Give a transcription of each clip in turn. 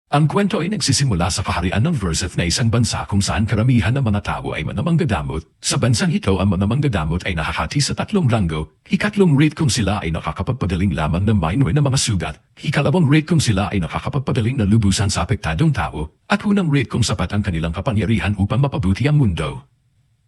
Ang kwento ay nagsisimula sa kaharian ng Versailles na isang bansa kung saan karamihan ng mga tao ay mga manggagamot. Sa bansang ito, ang mga manggagamot ay nakahati sa tatlong ranggo. Ikatlong rate kung sila ay nakakapagpagaling lamang ng minor na mga sugat. Ikalawang rate kung sila ay nakakapagpagaling na lubusan sa apektadong tao. At unang rate kung sapat ang kanilang kapangyarihan upang mapabuti ang mundo.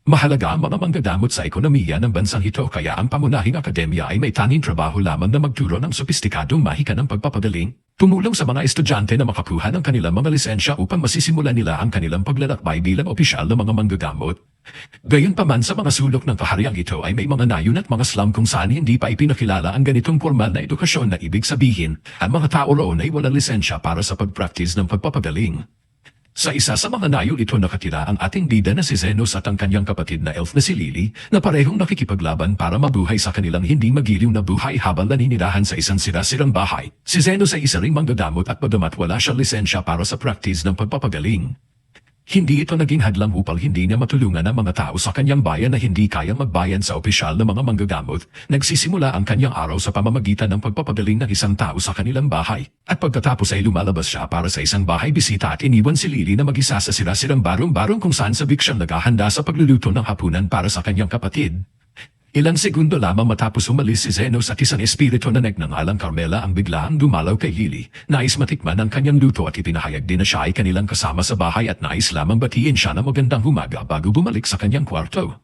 Mahalaga ang mga manggagamot sa ekonomiya ng bansang ito kaya ang pangunahing akademya ay may tanging trabaho lamang na magturo ng sopistikadong mahika ng pagpapagaling, tumulong sa mga estudyante na makakuha ng kanilang mga lisensya upang masisimulan nila ang kanilang paglalakbay bilang opisyal ng mga manggagamot. Gayunpaman sa mga sulok ng kahariang ito ay may mga nayon at mga slum kung saan hindi pa ipinakilala ang ganitong formal na edukasyon na ibig sabihin, ang mga tao roon ay walang lisensya para sa pagpractice ng pagpapagaling. Sa isa sa mga nayon ito nakatira ang ating bida na si Zenos at ang kanyang kapatid na elf na si Lily na parehong nakikipaglaban para mabuhay sa kanilang hindi magiliw na buhay habang naninirahan sa isang sira-sirang bahay. Si Zenos ay isa ring manggagamot at bagamat wala siyang lisensya para sa practice ng pagpapagaling. Hindi ito naging hadlang upang hindi niya matulungan ang mga tao sa kanyang bayan na hindi kayang magbayan sa opisyal na mga manggagamot. Nagsisimula ang kanyang araw sa pamamagitan ng pagpapagaling ng isang tao sa kanilang bahay. At pagkatapos ay lumalabas siya para sa isang bahay bisita at iniwan si Lily na mag-isa sa sira-sirang barong-barong kung saan sabik siyang naghahanda sa pagluluto ng hapunan para sa kanyang kapatid. Ilang segundo lamang matapos umalis si Zenos at isang espiritu na nagngangalang Carmela ang biglaang dumalaw kay Lily. Nais matikman ang kanyang luto at ipinahayag din na siya ay kanilang kasama sa bahay at nais lamang batiin siya na magandang umaga bago bumalik sa kanyang kwarto.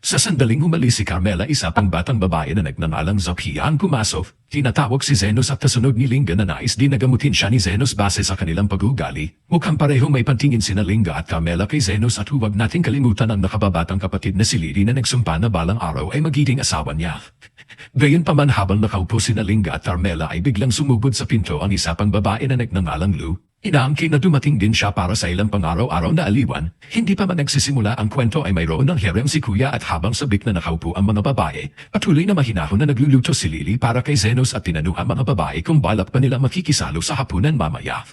Sa sandaling umalis si Carmela, isa pang batang babae na nagngangalang Zophia ang pumasok. Tinatawag si Zenos at kasunod ni Linga na nais din nagamutin siya ni Zenos base sa kanilang pag-uugali. Mukhang parehong may pantingin sina Linga at Carmela kay Zenos at huwag nating kalimutan ang nakababatang kapatid na si Lily na nagsumpa na balang araw ay magiging asawa niya. Gayunpaman habang nakaupo sina Linga at Carmela ay biglang sumubod sa pinto ang isa pang babae na nagngangalang Lou. Inaangkin na dumating din siya para sa ilang pang-araw-araw na aliwan. Hindi pa man nagsisimula ang kwento ay mayroon ng harem si Kuya at habang sabik na nakaupo ang mga babae, patuloy na mahinahon na nagluluto si Lily para kay Zenos at tinanong ang mga babae kung balak pa nila makikisalo sa hapunan mamaya.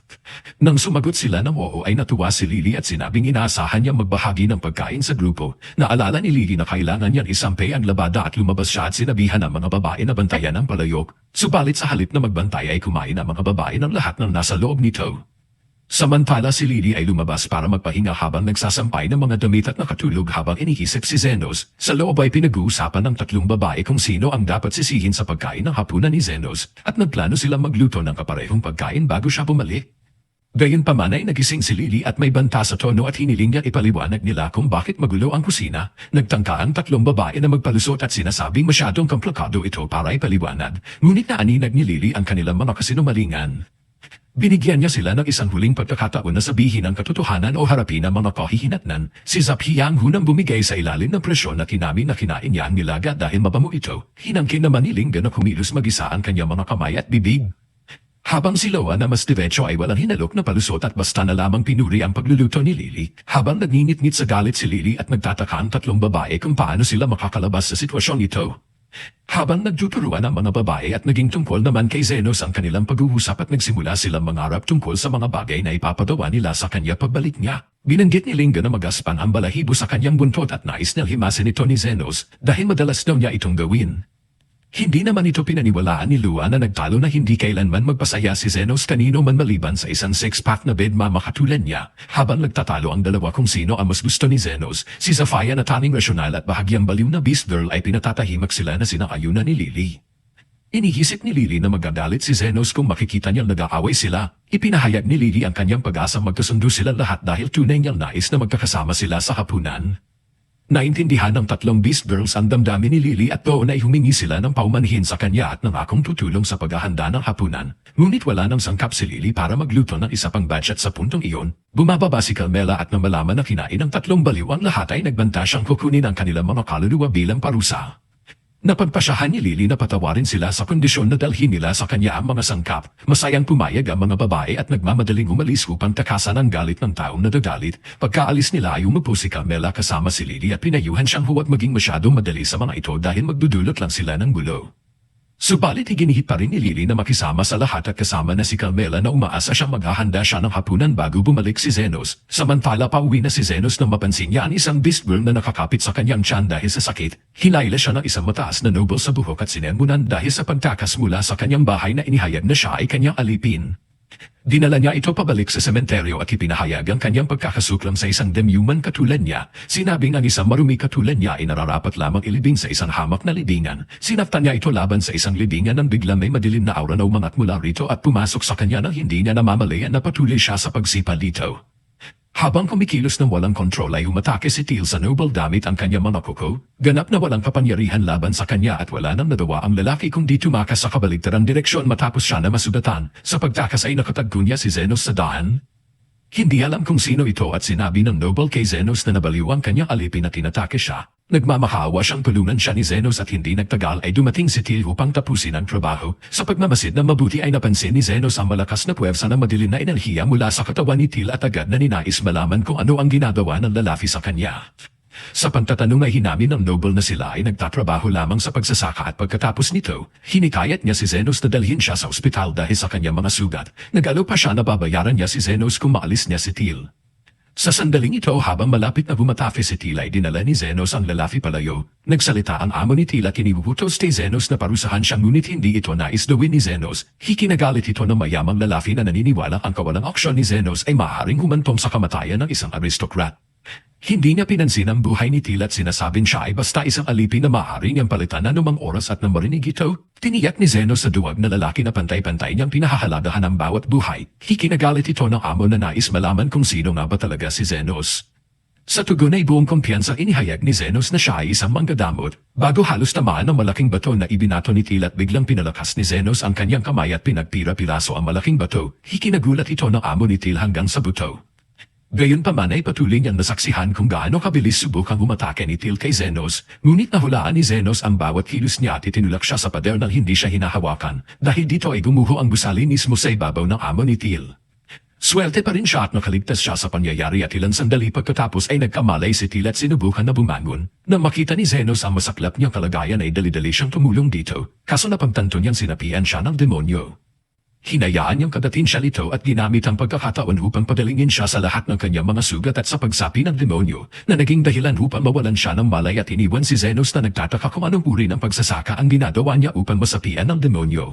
Nang sumagot sila ng oo ay natuwa si Lily at sinabing inaasahan niya magbahagi ng pagkain sa grupo. Naalala ni Lily na kailangan niyang isampay ang labada at lumabas siya at sinabihan ng mga babae na bantayan ang palayok. Subalit sa halip na magbantay ay kumain ang mga babae ng lahat ng nasa loob nito. Samantala si Lily ay lumabas para magpahinga habang nagsasampay ng mga damit at nakatulog habang iniisip si Zenos. Sa loob ay pinag-uusapan ng tatlong babae kung sino ang dapat sisihin sa pagkain ng hapunan ni Zenos at nagplano silang magluto ng kaparehong pagkain bago siya bumalik. Gayunpaman ay nagising si Lily at may banta sa tono at hiniling niya ipaliwanag nila kung bakit magulo ang kusina. Nagtangka ang tatlong babae na magpalusot at sinasabing masyadong komplikado ito para ipaliwanag, ngunit naaninag ni Lily ang kanilang mga kasinungalingan. Binigyan niya sila ng isang huling pagkakataon na sabihin ang katotohanan o harapin ang mga kahihinatnan. Si Zophia ang hunang bumigay sa ilalim ng presyon at hinamin na kinain niya ang nilaga dahil mabango ito. Hinangkin naman ni Linga na kumilos mag-isa ang kanyang mga kamay at bibig. Habang si Loa na mas diretso ay walang hinalok na palusot at basta na lamang pinuri ang pagluluto ni Lily. Habang nagninit-ngit sa galit si Lily at nagtataka ang tatlong babae kung paano sila makakalabas sa sitwasyong ito. Habang nagtuturuan ang mga babae at naging tungkol naman kay Zenos ang kanilang pag-uusap at nagsimula silang mangarap tungkol sa mga bagay na ipapagawa nila sa kanya pagbalik niya. Binanggit ni Linga na magaspang ang balahibo sa kanyang buntot at nais niyang himasin ito ni Zenos dahil madalas daw niya itong gawin. Hindi naman ito pinaniwalaan ni Lua na nagtalo na hindi kailanman magpasaya si Zenos kanino man maliban sa isang six-pack na bedmama katulad niya. Habang nagtatalo ang dalawa kung sino ang mas gusto ni Zenos, si Zophia na tanging rasyonal at bahagyang baliw na beast girl ay pinatatahimik sila na sinang-ayunan ni Lily. Inihisip ni Lily na magagalit si Zenos kung makikita niyang nag-aaway sila. Ipinahayag ni Lily ang kanyang pag-asang magkasundo sila lahat dahil tunay niyang nais na magkakasama sila sa hapunan. Naintindihan ng tatlong beast girls ang damdamin ni Lily at doon ay humingi sila ng paumanhin sa kanya at nangakong tutulong sa paghahanda ng hapunan. Ngunit wala nang sangkap si Lily para magluto ng isa pang batch at sa puntong iyon, bumababa si Carmela at nang malaman na kinain ng tatlong baliw ang lahat ay nagbanta siyang kukunin ang kanilang mga kaluluwa bilang parusa. Napagpasyahan ni Lily na patawarin sila sa kondisyon na dalhin nila sa kanya ang mga sangkap. Masayang pumayag ang mga babae at nagmamadaling umalis upang takasan ang galit ng taong nadadalit. Pagkaalis nila ay umupo si Carmela kasama si Lily at pinayuhan siyang huwag maging masyadong madali sa mga ito dahil magdudulot lang sila ng gulo. Subalit iginihit pa rin ni Lily na makisama sa lahat at kasama na si Carmela na umaasa siyang maghahanda siya ng hapunan bago bumalik si Zenos. Samantala pauwi na si Zenos nang mapansin niya ang isang beast girl na nakakapit sa kanyang tiyan dahil sa sakit. Hinayla siya ng isang mataas na noble sa buhok at sinermonan dahil sa pagtakas mula sa kanyang bahay na inihayag na siya ay kanyang alipin. Dinala niya ito pabalik sa sementeryo at ipinahayag ang kanyang pagkakasuklam sa isang demyuman katulad niya. Sinabing ang isang marumi katulad niya ay nararapat lamang ilibing sa isang hamak na libingan. Sinaptan niya ito laban sa isang libingan nang bigla may madilim na aura na umangat mula rito at pumasok sa kanya nang hindi niya namamalayan na patuloy siya sa pagsipa dito. Habang kumikilos ng walang kontrol ay umatake si Teal sa Noble gamit ang kanyang mga kuko, ganap na walang kapangyarihan laban sa kanya at wala nang nagawa ang lalaki kundi tumakas sa kabaligtarang direksyon matapos siya na masugatan. Sa pagtakas ay nakatagpo niya si Zenos sa daan. Hindi alam kung sino ito at sinabi ng Noble kay Zenos na nabaliw ang kanyang alipin at tinatake siya. Nagmamakawa siyang tulungan siya ni Zenos at hindi nagtagal ay dumating si Teal upang tapusin ang trabaho. Sa pagmamasid na mabuti ay napansin ni Zenos ang malakas na puwersa ng madilim na enerhiya mula sa katawan ni Teal at agad na ninais malaman kung ano ang ginagawa ng lalaki sa kanya. Sa pagtatanong ay hinamin ng Noble na sila ay nagtatrabaho lamang sa pagsasaka at pagkatapos nito, hinikayat niya si Zenos na dalhin siya sa ospital dahil sa kanyang mga sugat. Nag-alok pa siya na babayaran niya si Zenos kung maalis niya si Teal. Sa sandaling ito habang malapit na bumatafe si Teal ay dinala ni Zenos ang lalaki palayo. Nagsalita ang amo ni Teal at kinibubutos kay Zenos na parusahan siya ngunit hindi ito nais gawin ni Zenos. Hikinagalit ito ng mayamang lalaki na naniniwala ang kawalang aksyon ni Zenos ay maaaring humantong sa kamatayan ng isang aristokrat. Hindi niya pinansin ang buhay ni Teal at sinasabing siya ay basta isang alipin na maaaring niyang palitan anumang oras at nang marinig ito, tiniyak ni Zenos sa duwag na lalaki na pantay-pantay niyang pinahahalagahan ang bawat buhay. Hikinagalit ito ng amo na nais malaman kung sino nga ba talaga si Zenos. Sa tugon ay buong kumpiyansa inihayag ni Zenos na siya ay isang manggadamot, bago halos tamaan ng malaking bato na ibinato ni Teal at biglang pinalakas ni Zenos ang kanyang kamay at pinagpira-piraso ang malaking bato. Hikinagulat ito ng amo ni Teal hanggang sa buto. Gayunpaman ay patuloy niyang nasaksihan kung gaano kabilis subukang umatake ni Teal kay Zenos, ngunit nahulaan ni Zenos ang bawat kilos niya at itinulak siya sa pader nang hindi siya hinahawakan, dahil dito ay gumuho ang gusali mismo sa ibabaw ng amo ni Teal. Swerte pa rin siya at nakaligtas siya sa pangyayari at ilang sandali pagkatapos ay nagkamalay si Teal at sinubukan na bumangon. Nang makita ni Zenos ang masaklap niyang kalagayan ay dali-dali siyang tumulong dito, kaso napagtanto niyang sinapian siya ng demonyo. Hinayaan niyang kadatin siya nito at ginamit ang pagkakataon upang padalingin siya sa lahat ng kanyang mga sugat at sa pagsapi ng demonyo na naging dahilan upang mawalan siya ng malay at iniwan si Zenos na nagtataka kung anong uri ng pagsasaka ang ginagawa niya upang masapian ng demonyo.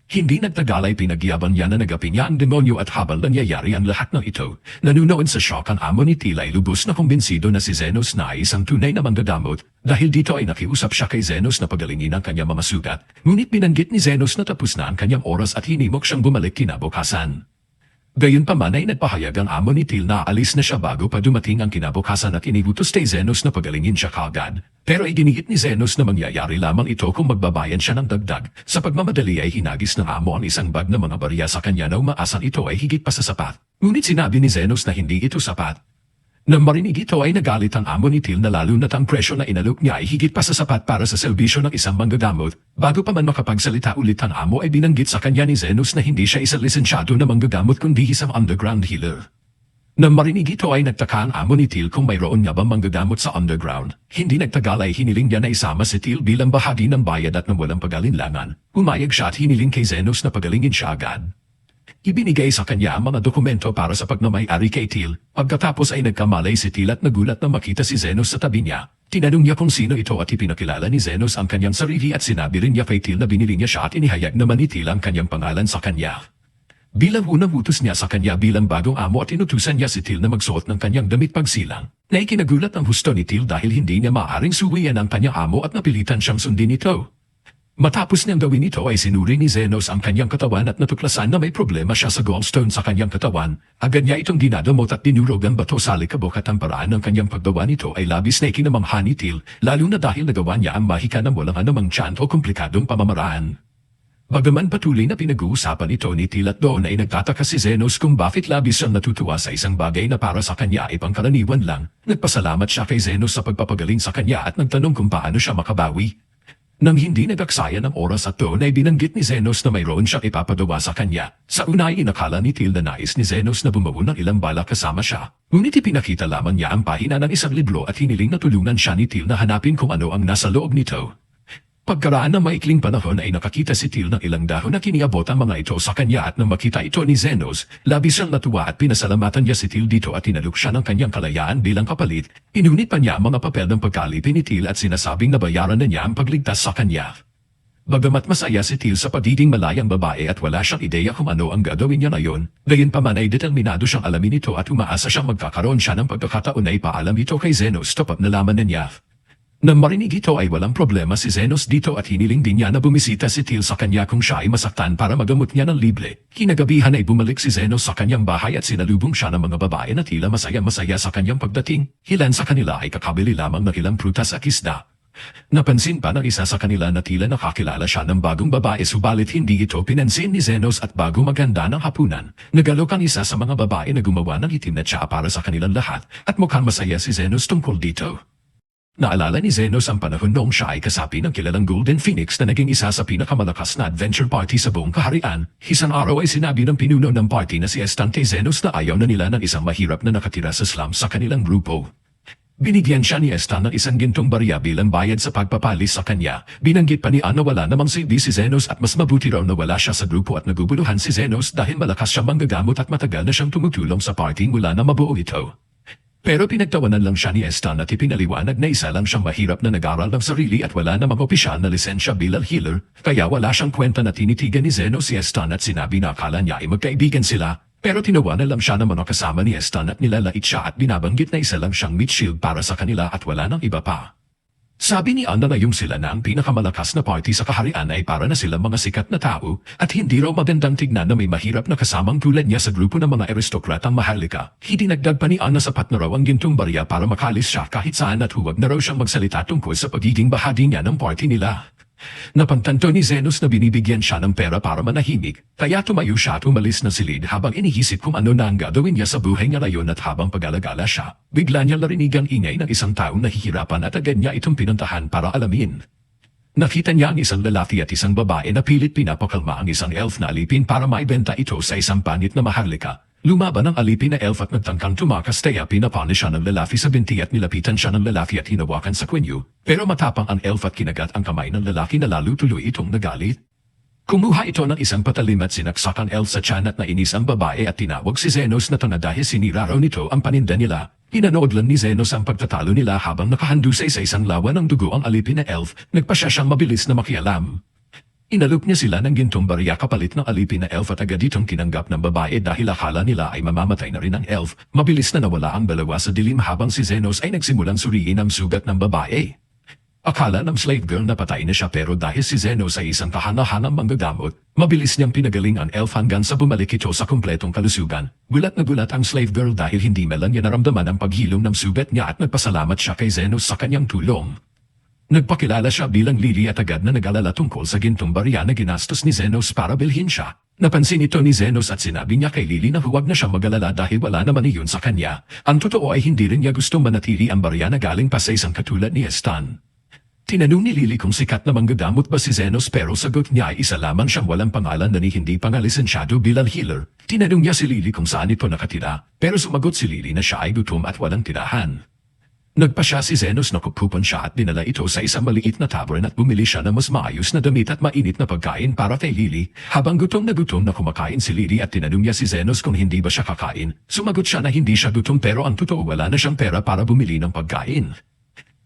Hindi nagtagal ay pinagyaban niya na nagapi niya ang demonyo at habang nangyayari ang lahat ng ito, nanunood sa shock ang amo ni Teal ay lubos na kumbinsido na si Zenos na ay isang tunay na manggadamot dahil dito ay nakiusap siya kay Zenos na pagalingin ang kanyang mga sugat, ngunit binanggit ni Zenos na tapos na ang kanyang oras at hinimok siyang bumalik kinabukasan. Gayunpaman ay nagpahayag ang amo ni Teal na aalis na siya bago pa dumating ang kinabukasan at inibutos kay Zenos na pagalingin siya kaagad. Pero idinigit ni Zenos na mangyayari lamang ito kung magbabayan siya ng dagdag. Sa pagmamadali ay hinagis ng amo ang isang bag ng mga barya sa kanya na umaasan ito ay higit pa sa sapat. Ngunit sinabi ni Zenos na hindi ito sapat. Nang marinig ito ay nagalit ang amo ni Teal na lalo na't ang presyo na inalok niya ay higit pa sa sapat para sa serbisyo ng isang manggagamot. Bago pa man makapagsalita ulit ang amo ay binanggit sa kanya ni Zenos na hindi siya isang lisensyado na manggagamot kundi isang underground healer. Nang marinig ito ay nagtaka ang amo ni Teal kung mayroon nga bang manggagamot sa underground. Hindi nagtagal ay hiniling niya na isama si Teal bilang bahagi ng bayad at nang walang pag-alinlangan. Umayag siya at hiniling kay Zenos na pagalingin siya agad. Ibinigay sa kanya ang mga dokumento para sa pagmamay-ari kay Teal. Pagkatapos ay nagkamalay si Teal at nagulat na makita si Zenos sa tabi niya. Tinanong niya kung sino ito at ipinakilala ni Zenos ang kanyang sarili at sinabi rin niya kay Teal na binili niya siya at inihayag naman ni Teal ang kanyang pangalan sa kanya. Bilang unang utos niya sa kanya bilang bagong amo at inutusan niya si Teal na magsuot ng kanyang damit pagsilang. Na ikinagulat ang husto ni Teal dahil hindi niya maaaring suwian ang kanyang amo at napilitan siyang sundin ito. Matapos niyang gawin ito ay sinuri ni Zenos ang kanyang katawan at natuklasan na may problema siya sa gallstone sa kanyang katawan. Agad niya itong dinadamot at dinurog ang bato sa likabok at ang paraan ng kanyang paggawa nito ay labis na ikinamangha ni Teal, lalo na dahil nagawa niya ang mahika ng walang anumang tiyan o komplikadong pamamaraan. Bagaman patuloy na pinag-uusapan ito ni Teal at doon ay nagtataka si Zenos kung bakit labis siyang natutuwa sa isang bagay na para sa kanya ay pangkaraniwan lang. Nagpasalamat siya kay Zenos sa pagpapagaling sa kanya at nagtanong kung paano siya makabawi. Nang hindi nagaksaya ng oras at doon ay binanggit ni Zenos na mayroon siyang ipapagawa sa kanya. Sa una ay inakala ni Teal na nais ni Zenos na bumuo ng ilang bala kasama siya. Ngunit ipinakita lamang niya ang pahina ng isang libro at hiniling na tulungan siya ni Teal na hanapin kung ano ang nasa loob nito. Pagkaraan ng maikling panahon ay nakakita si Teal ng ilang dahon na kiniabot ang mga ito sa kanya at nang makita ito ni Zenos, labis siyang natuwa at pinasalamatan niya si Teal dito at tinalok siya ng kanyang kalayaan bilang kapalit. Inunit pa niya ang mga papel ng pagkalipin ni Teal at sinasabing nabayaran na niya ang pagligtas sa kanya. Bagamat masaya si Till sa pagiging malayang babae at wala siyang ideya kung ano ang gagawin niya ngayon, gayunpaman ay determinado siyang alamin ito at umaasa siyang magkakaroon siya ng pagkakataon na ipaalam ito kay Zenos tapat nalaman na niya. Nang marinig ito ay walang problema si Zenos dito at hiniling din niya na bumisita si Till sa kanya kung siya ay masaktan para magamot niya ng libre. Kinagabihan ay bumalik si Zenos sa kanyang bahay at sinalubong siya ng mga babae na tila masaya-masaya sa kanyang pagdating. Ilan sa kanila ay kakabili lamang ng ilang prutas at isda. Napansin pa ng isa sa kanila na tila nakakilala siya ng bagong babae subalit hindi ito pinansin ni Zenos at bago maganda ng hapunan, nagalok ang isa sa mga babae na gumawa ng itim na tsaa para sa kanilang lahat at mukhang masaya si Zenos tungkol dito. Naalala ni Zenos ang panahon noong siya ay kasapi ng kilalang Golden Phoenix na naging isa sa pinakamalakas na adventure party sa buong kaharian. Isang araw ay sinabi ng pinuno ng party na si Estan kay Zenos na ayaw na nila ng isang mahirap na nakatira sa slums sa kanilang grupo. Binigyan siya ni Estan ng isang gintong barya bilang bayad sa pagpapalis sa kanya. Binanggit pa ni Anna wala namang silbi si Zenos at mas mabuti raw na wala siya sa grupo at naguguluhan si Zenos dahil malakas siya manggagamot at matagal na siyang tumutulong sa party mula na mabuo ito. Pero pinagtawanan lang siya ni Estan at ipinaliwanag na isa lang siyang mahirap na nag-aral ng sarili at wala namang opisyal na lisensya bilang healer, kaya wala siyang kwenta na tinitigan ni Zenos si Estan at sinabi na akala niya ay magkaibigan sila. Pero tinawanan lang siya ng mga kasama ni Estan at nilalait siya at binabanggit na isa lang siyang meat shield para sa kanila at wala nang iba pa. Sabi ni Anna na yung sila na ang pinakamalakas na party sa kaharian ay para na silang mga sikat na tao at hindi raw magandang tignan na may mahirap na kasamang tulad niya sa grupo ng mga aristokratang maharlika. Idinagdag pa ni Anna sapat na raw ang gintong barya para makalis siya kahit saan at huwag na raw siyang magsalita tungkol sa pagiging bahagi niya ng party nila. Napantanto ni Zenos na binibigyan siya ng pera para manahimik, kaya tumayo siya at umalis na silid habang iniisip kung ano na ang gagawin niya sa buhay niya ngayon at habang pag-alagala siya, bigla niya narinig ang ingay ng isang taong nahihirapan at agad niya itong pinuntahan para alamin. Nakita niya ang isang lalaki at isang babae na pilit pinapakalma ang isang elf na alipin para maibenta ito sa isang panit na maharlika. Lumaban ang alipin na elf at nagtangkang tumakas kaya pinapunish siya ng lalaki sa binti at nilapitan siya ng lalaki at hinawakan sa kwenyo. Pero matapang ang elf at kinagat ang kamay ng lalaki na lalo tuloy itong nagalit. Kumuha ito ng isang patalim at sinaksak ang elf sa tiyan at nainis ang babae at tinawag si Zenos na tanga dahil sinira raw nito ang paninda nila. Pinanood lang ni Zenos ang pagtatalo nila habang nakahandusay sa isang lawa ng dugo ang alipin na elf, nagpasya siyang mabilis na makialam. Inalok niya sila ng gintong barya kapalit ng alipin na elf at agad itong tinanggap ng babae dahil akala nila ay mamamatay na rin ang elf. Mabilis na nawala ang dalawa sa dilim habang si Zenos ay nagsimulang suriin ang sugat ng babae. Akala ng slave girl na patay na siya pero dahil si Zenos ay isang kahanga-hangang manggagamot, mabilis niyang pinagaling ang elf hanggang sa bumalik ito sa kumpletong kalusugan. Gulat na gulat ang slave girl dahil hindi man lang niya naramdaman ang paghilom ng sugat niya at nagpasalamat siya kay Zenos sa kanyang tulong. Nagpakilala siya bilang Lily at agad na nag-alala tungkol sa gintong barya na ginastos ni Zenos para bilhin siya. Napansin ito ni Zenos at sinabi niya kay Lily na huwag na siya mag-alala dahil wala naman iyon sa kanya. Ang totoo ay hindi rin niya gustong manatili ang barya na galing pa sa isang katulad ni Estan. Tinanong ni Lily kung sikat na manggagamot ba si Zenos pero sagot niya ay isa lamang siyang walang pangalan na ni hindi pa nga lisensyado bilang healer. Tinanong niya si Lily kung saan ito nakatira pero sumagot si Lily na siya ay gutom at walang tirahan. Nagpasya si Zenos na kupupon siya at dinala ito sa isang maliit na tavern at bumili siya ng mas maayos na damit at mainit na pagkain para kay Lily. Habang gutom na kumakain si Lily at tinanong niya si Zenos kung hindi ba siya kakain, sumagot siya na hindi siya gutom pero ang totoo wala na siyang pera para bumili ng pagkain.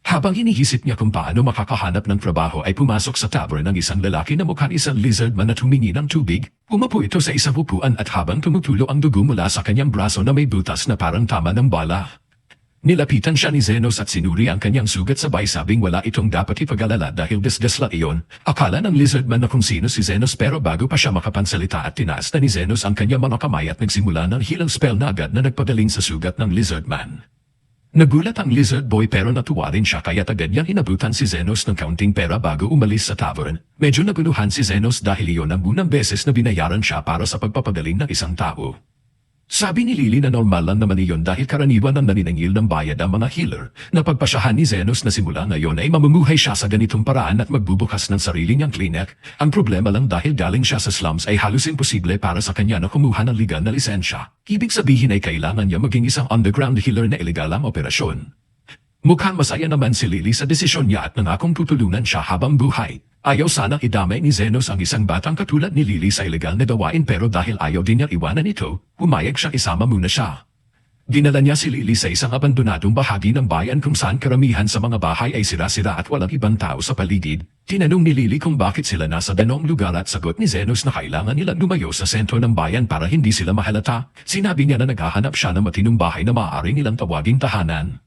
Habang iniisip niya kung paano makakahanap ng trabaho ay pumasok sa tavern ng isang lalaki na mukhang isang lizard man at humingi ng tubig. Umupo ito sa isang upuan at habang tumutulo ang dugo mula sa kanyang braso na may butas na parang tama ng bala. Nilapitan siya ni Zenos at sinuri ang kanyang sugat sabay sabing wala itong dapat ipag-alala dahil desdes lang iyon. Akala ng lizard man na kung sino si Zenos pero bago pa siya makapansalita at tinaas na ni Zenos ang kanyang mga kamay at nagsimula ng healing spell na agad na nagpagaling sa sugat ng lizard man. Nagulat ang lizard boy pero natuwa rin siya kaya agad niyang inabutan si Zenos ng kaunting pera bago umalis sa tavern. Medyo naguluhan si Zenos dahil iyon ang unang beses na binayaran siya para sa pagpapagaling ng isang tao. Sabi ni Lily na normal lang naman iyon dahil karaniwan ang naniningil ng bayad ang mga healer. Napagpasyahan ni Zenos na simula ngayon ay mamumuhay siya sa ganitong paraan at magbubukas ng sarili niyang klinik. Ang problema lang dahil galing siya sa slums ay halos imposible para sa kanya na kumuha ng legal na lisensya. Ibig sabihin ay kailangan niya maging isang underground healer na illegal ang operasyon. Mukhang masaya naman si Lily sa desisyon niya at nangakong tutulungan siya habang buhay. Ayaw sanang idamay ni Zenos ang isang batang katulad ni Lily sa ilegal na gawain pero dahil ayaw din niya iwanan ito, humayag siyang isama muna siya. Dinala niya si Lily sa isang abandonadong bahagi ng bayan kung saan karamihan sa mga bahay ay sira-sira at walang ibang tao sa paligid. Tinanong ni Lily kung bakit sila nasa ganong lugar at sagot ni Zenos na kailangan nilang lumayo sa sentro ng bayan para hindi sila mahalata. Sinabi niya na naghahanap siya ng matinong bahay na maaari nilang tawaging tahanan.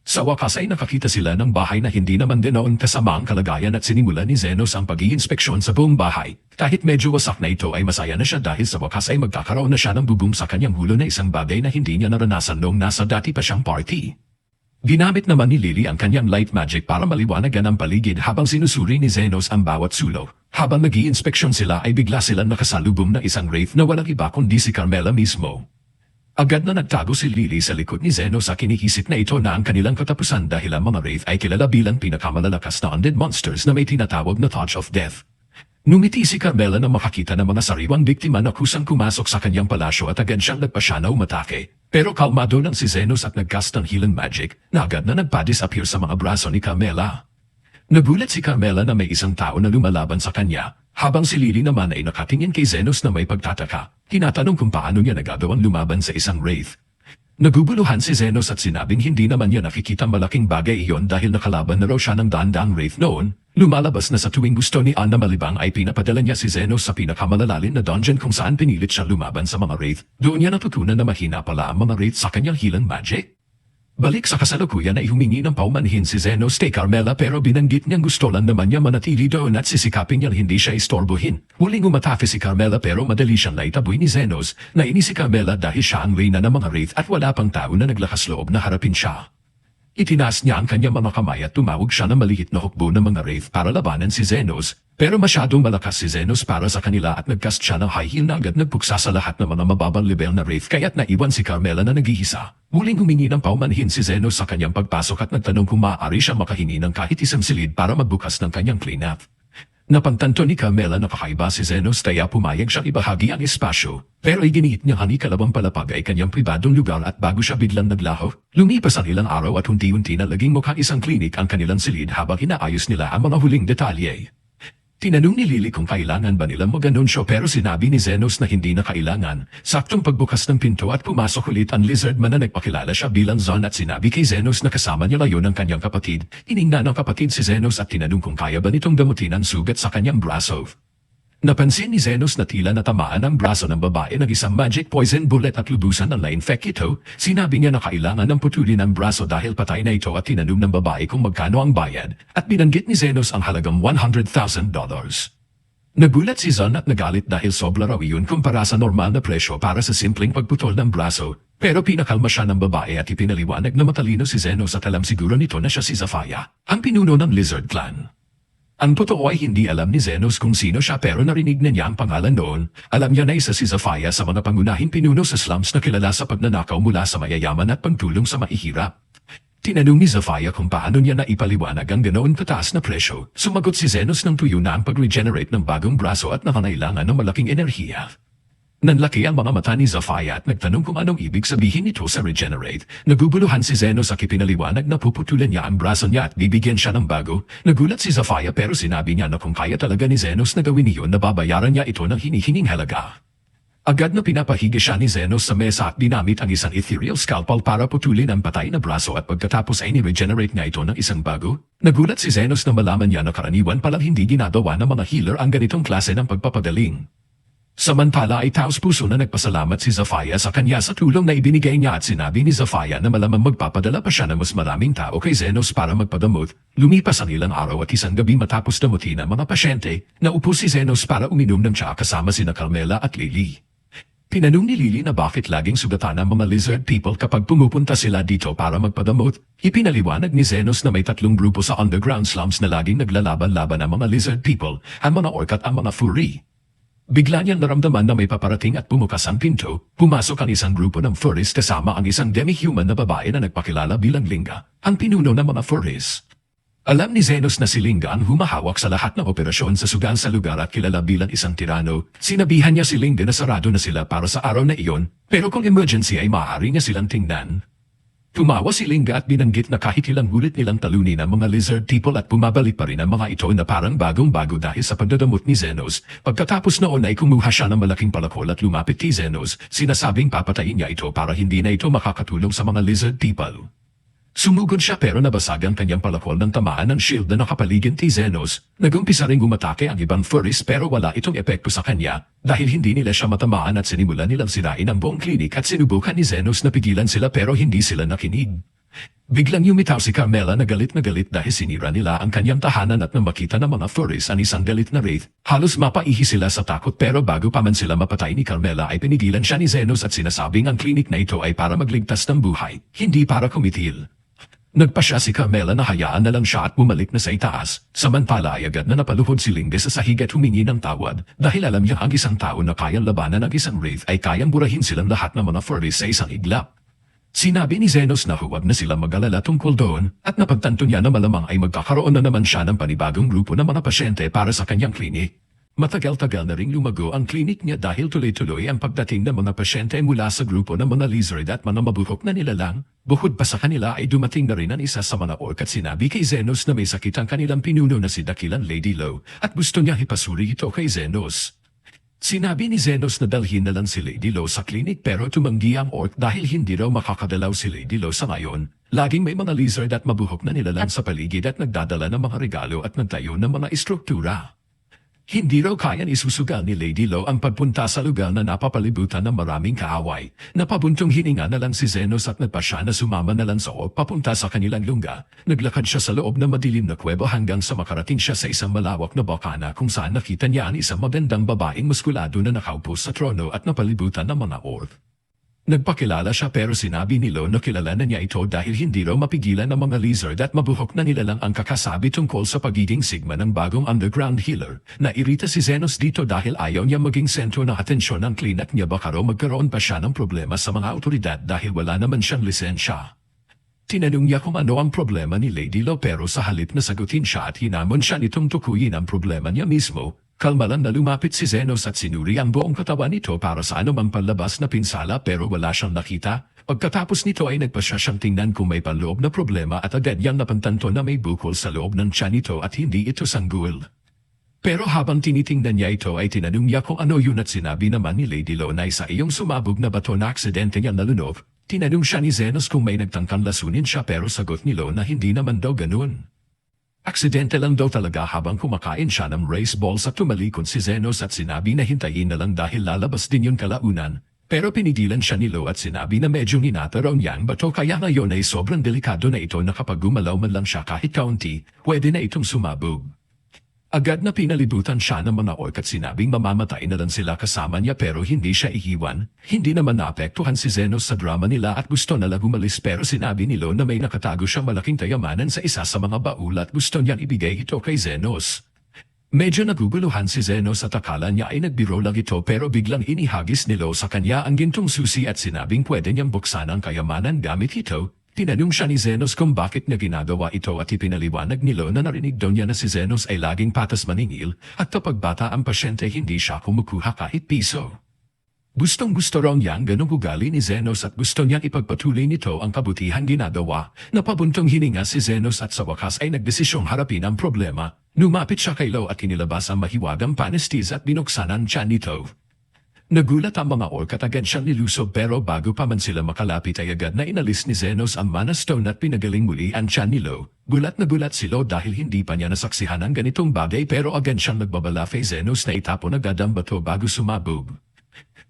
Sa wakas ay nakakita sila ng bahay na hindi naman din noon kasama ang kalagayan at sinimula ni Zenos ang pag-iinspeksyon sa buong bahay. Kahit medyo wasak na ito ay masaya na siya dahil sa wakas ay magkakaroon na siya ng bubong sa kanyang ulo na isang bagay na hindi niya naranasan noong nasa dati pa siyang party. Ginamit naman ni Lily ang kanyang light magic para maliwanagan ang paligid habang sinusuri ni Zenos ang bawat sulok. Habang nag-iinspeksyon sila ay bigla silang nakasalubong ng isang wraith na walang iba kundi si Carmela mismo. Agad na nagtago si Lily sa likod ni Zenos sa kinihisip na ito na ang kanilang katapusan dahil ang mga wraith ay kilala bilang pinakamalalakas na undead monsters na may tinatawag na touch of death. Numiti si Carmela na makakita ng mga sariwang biktima na kusang pumasok sa kanyang palasyo at agad siyang nagpasya na umatake. Pero kalmado lang si Zenos at nagcast ng healing magic na agad na nagpa-disappear sa mga braso ni Carmela. Nagulat si Carmela na may isang tao na lumalaban sa kanya, habang si Lily naman ay nakatingin kay Zenos na may pagtataka. Tinatanong kung paano niya nagagawang lumaban sa isang wraith. Naguguluhan si Zenos at sinabing hindi naman niya nakikita malaking bagay iyon dahil nakalaban na raw siya ng daan-daang wraith noon. Lumalabas na sa tuwing gusto ni Anna malibang ay pinapadala niya si Zenos sa pinakamalalalim na dungeon kung saan pinilit siya lumaban sa mga wraith. Doon niya natutunan na mahina pala ang mga wraith sa kanyang healing magic. Balik sa kasalukuyan ay humingi ng paumanhin si Zenos kay Carmela pero binanggit niyang gusto lang naman niya manatili doon at sisikapin niyang hindi siya istorbohin. Huling umatake si Carmela pero madali siyang naitaboy ni Zenos. Nainis si Carmela dahil siya ang reyna ng mga wraith at wala pang tao na naglakas loob na harapin siya. Itinaas niya ang kanyang mga kamay at tumawag siya ng maliit na hukbo ng mga wraith para labanan si Zenos. Pero masyadong malakas si Zenos para sa kanila at nagcast siya ng high heal na agad nagpuksa sa lahat ng mga mababang level na wraith kaya't naiwan si Carmela na nag-iisa. Muling humingi ng paumanhin si Zenos sa kanyang pagpasok at nagtanong kung maaari siya makahingi ng kahit isang silid para magbukas ng kanyang cleanup. Napantanto ni Carmela na kakaiba si Zenos kaya pumayag siyang ibahagi ang espasyo. Pero iginiit niya ang ikalawang palapag ay kanyang pribadong lugar at bago siya biglang naglaho. Lumipas ang ilang araw at unti-unti na naging mukhang isang klinik ang kanilang silid habang inaayos nila ang mga huling detalye. Tinanong ni Lily kung kailangan ba nilang mag-anunsyo pero sinabi ni Zenos na hindi na kailangan. Saktong pagbukas ng pinto at pumasok ulit ang lizard man na nagpakilala siya bilang Zon at sinabi kay Zenos na kasama niya layo ng kanyang kapatid. Tiningnan ng kapatid si Zenos at tinanong kung kaya ba nitong gamutin ang sugat sa kanyang braso. Napansin ni Zenos na tila natamaan ang braso ng babae ng isang magic poison bullet at lubusan ng na-infect ito. Sinabi niya na kailangan ng putulin ang braso dahil patay na ito at tinanong ng babae kung magkano ang bayad at binanggit ni Zenos ang halagang $100,000. Nagulat si Zon at nagalit dahil sobra raw iyon kumpara sa normal na presyo para sa simpleng pagputol ng braso. Pero pinakalma siya ng babae at ipinaliwanag na matalino si Zenos at alam siguro nito na siya si Zafaya, ang pinuno ng Lizard Clan. Ang totoo ay hindi alam ni Zenos kung sino siya pero narinig na niya ang pangalan noon. Alam niya na isa si Zafaya sa mga pangunahing pinuno sa slums na kilala sa pagnanakaw mula sa mayayaman at pagtulong sa mahihirap. Tinanong ni Zafaya kung paano niya naipaliwanag ang ganoon kataas na presyo. Sumagot si Zenos ng tuyo na ang pag-regenerate ng bagong braso at nakangailangan ng malaking enerhiya. Nanlaki ang mga mata ni Zafaya at nagtanong kung anong ibig sabihin nito sa regenerate. Naguguluhan si Zenos sa ipinaliwanag na puputulan niya ang braso niya at bibigyan siya ng bago. Nagulat si Zafaya pero sinabi niya na kung kaya talaga ni Zenos na gawin iyon na babayaran niya ito ng hinihinging halaga. Agad na pinapahigi siya ni Zenos sa mesa at dinamit ang isang ethereal scalpel para putulin ang patay na braso at pagkatapos ay ni-regenerate niya ito ng isang bago. Nagulat si Zenos na malaman niya na karaniwan palang hindi ginagawa ng mga healer ang ganitong klase ng pagpapagaling. Samantala ay taos-puso na nagpasalamat si Zafaya sa kanya sa tulong na ibinigay niya at sinabi ni Zafaya na malamang magpapadala pa siya ng mas maraming tao kay Zenos para magpadamot. Lumipas ang ilang araw at isang gabi matapos damutin ang mga pasyente, naupo si Zenos para uminom ng tsaa kasama sina Carmela at Lily. Tinanong ni Lily na bakit laging sugatan ang mga lizard people kapag pumupunta sila dito para magpadamot. Ipinaliwanag ni Zenos na may 3 grupo sa underground slums na laging naglalaban-laban ang mga lizard people, ang mga orc at ang mga furry. Bigla niyang naramdaman na may paparating at bumukas ang pinto. Pumasok ang isang grupo ng furries kasama ang isang demi-human na babae na nagpakilala bilang Linga, ang pinuno ng mga furries. Alam ni Zenos na si Linga ang humahawak sa lahat ng operasyon sa sugan sa lugar at kilala bilang isang tirano. Sinabihan niya si Linga na sarado na sila para sa araw na iyon, pero kung emergency ay maaari niya silang tingnan. Tumawa si Linga at binanggit na kahit ilang ulit nilang talunin ang mga lizard people at bumabalik pa rin ang mga ito na parang bagong-bago dahil sa pagdadamot ni Zenos. Pagkatapos noon ay kumuha siya ng malaking palakol at lumapit kay Zenos, sinasabing papatayin niya ito para hindi na ito makakatulong sa mga lizard people. Sumugod siya pero nabasag ang kanyang palakol ng tamaan ng shield na nakapaligid kay Zenos. Nagumpisa ring umatake ang ibang furries pero wala itong epekto sa kanya dahil hindi nila siya matamaan at sinimulan nilang sirain ang buong klinik at sinubukan ni Zenos na pigilan sila pero hindi sila nakinig. Biglang yumitaw si Carmela na galit dahil sinira nila ang kanyang tahanan at nang makita ng mga furries ang isang galit na wraith, halos mapaihi sila sa takot pero bago pa man sila mapatay ni Carmela ay pinigilan siya ni Zenos at sinasabing ang klinik na ito ay para magligtas ng buhay, hindi para kumitil. Nagpa siya si Carmela na hayaan na lang siya at bumalik na sa itaas, samantala ay agad na napaluhod si Linga sa sahig at humingi ng tawad dahil alam niya ang isang tao na kayang labanan ng isang wraith ay kayang burahin silang lahat ng mga furries sa isang iglap. Sinabi ni Zenos na huwag na sila mag-alala tungkol doon at napagtanto niya na malamang ay magkakaroon na naman siya ng panibagong grupo ng mga pasyente para sa kanyang klinik. Matagal-tagal na ring lumago ang klinik niya dahil tuloy-tuloy ang pagdating ng mga pasyente mula sa grupo ng mga lizard at mga mabuhok na nilalang. Bukod pa sa kanila ay dumating na rin ang isa sa mga orc at sinabi kay Zenos na may sakit ang kanilang pinuno na si dakilang Lady Low at gusto niya ipasuri ito kay Zenos. Sinabi ni Zenos na dalhin na lang si Lady Low sa klinik pero tumanggi ang orc dahil hindi raw makakadalaw si Lady Low sa ngayon. Laging may mga lizard at mabuhok na nilalang sa paligid at nagdadala ng mga regalo at nagtayo ng mga istruktura. Hindi raw kayang isusugal ni Lady Low ang pagpunta sa lugar na napapalibutan ng maraming kaaway. Napabuntong hininga na lang si Zenos at nagpa siya na sumama na lang sa orc papunta sa kanilang lungga. Naglakad siya sa loob ng madilim na kuweba hanggang sa makarating siya sa isang malawak na bakana kung saan nakita niya ang isang magandang babaeng muskulado na nakaupo sa trono at napalibutan ng mga orc. Nagpakilala siya pero sinabi ni Lo na kilala na niya ito dahil hindi raw mapigilan ng mga lizard at mabuhok na nilalang ang kakasabi tungkol sa pagiging sigma ng bagong underground healer. Nairita si Zenos dito dahil ayaw niya maging sentro ng atensyon ng klinik niya baka raw magkaroon pa siya ng problema sa mga autoridad dahil wala naman siyang lisensya. Tinanong niya kung ano ang problema ni Lady Lo pero sa halip na sagutin siya at hinamon siya nitong tukuyin ang problema niya mismo. Kalma lang na lumapit si Zenos at sinuri ang buong katawan nito para sa anumang panlabas na pinsala pero wala siyang nakita. Pagkatapos nito ay nagpasya siyang tingnan kung may panloob na problema at agad niyang napantanto na may bukol sa loob ng tiyan nito at hindi ito sanggol. Pero habang tinitingnan niya ito ay tinanong niya kung ano yun at sinabi naman ni Lady Lo na isa iyong sumabog na bato na aksidente niyang nalunok. Tinanong siya ni Zenos kung may nagtangkang lasunin siya pero sagot ni Lo na hindi naman daw ganun. Aksidente lang daw talaga habang kumakain siya ng rice balls at tumalikod si Zenos at sinabi na hintayin na lang dahil lalabas din yun kalaunan. Pero pinigilan siya ni Lo at sinabi na medyo ninata raw niyang bato kaya ngayon ay sobrang delikado na ito na kapag gumalaw man lang siya kahit kaunti, pwede na itong sumabog. Agad na pinalibutan siya ng mga orc at sinabing mamamatay na lang sila kasama niya pero hindi siya iiwan. Hindi naman naapektuhan si Zenos sa drama nila at gusto na lang umalis pero sinabi ni Lo na may nakatago siyang malaking tayamanan sa isa sa mga baul at gusto niyang ibigay ito kay Zenos. Medyo naguguluhan si Zenos at akala niya ay nagbiro lang ito pero biglang inihagis ni Lo sa kanya ang gintong susi at sinabing pwede niyang buksan ang kayamanan gamit ito. Tinanong siya ni Zenos kung bakit niya ginagawa ito at ipinaliwanag ni Lo na narinig daw niya na si Zenos ay laging patas maningil at kapag bata ang pasyente hindi siya kumukuha kahit piso. Gustong-gusto raw niyang ganong ugali ni Zenos at gusto niyang ipagpatuloy nito ang kabutihan ginagawa. Napabuntong hininga si Zenos at sa wakas ay nagdesisyong harapin ang problema. Lumapit siya kay Lo at kinilabas ang mahiwagang panestis at binuksan ang tiyan nito. Nagulat ang mga orc at agad siyang nilusob pero bago pa man sila makalapit ay agad na inalis ni Zenos ang mana stone at pinagaling muli ang tiyan ni Lo. Gulat na gulat si Lo dahil hindi pa niya nasaksihan ang ganitong bagay pero agad siyang nagbabala kay Zenos na itapon agad ang bato bago sumabog.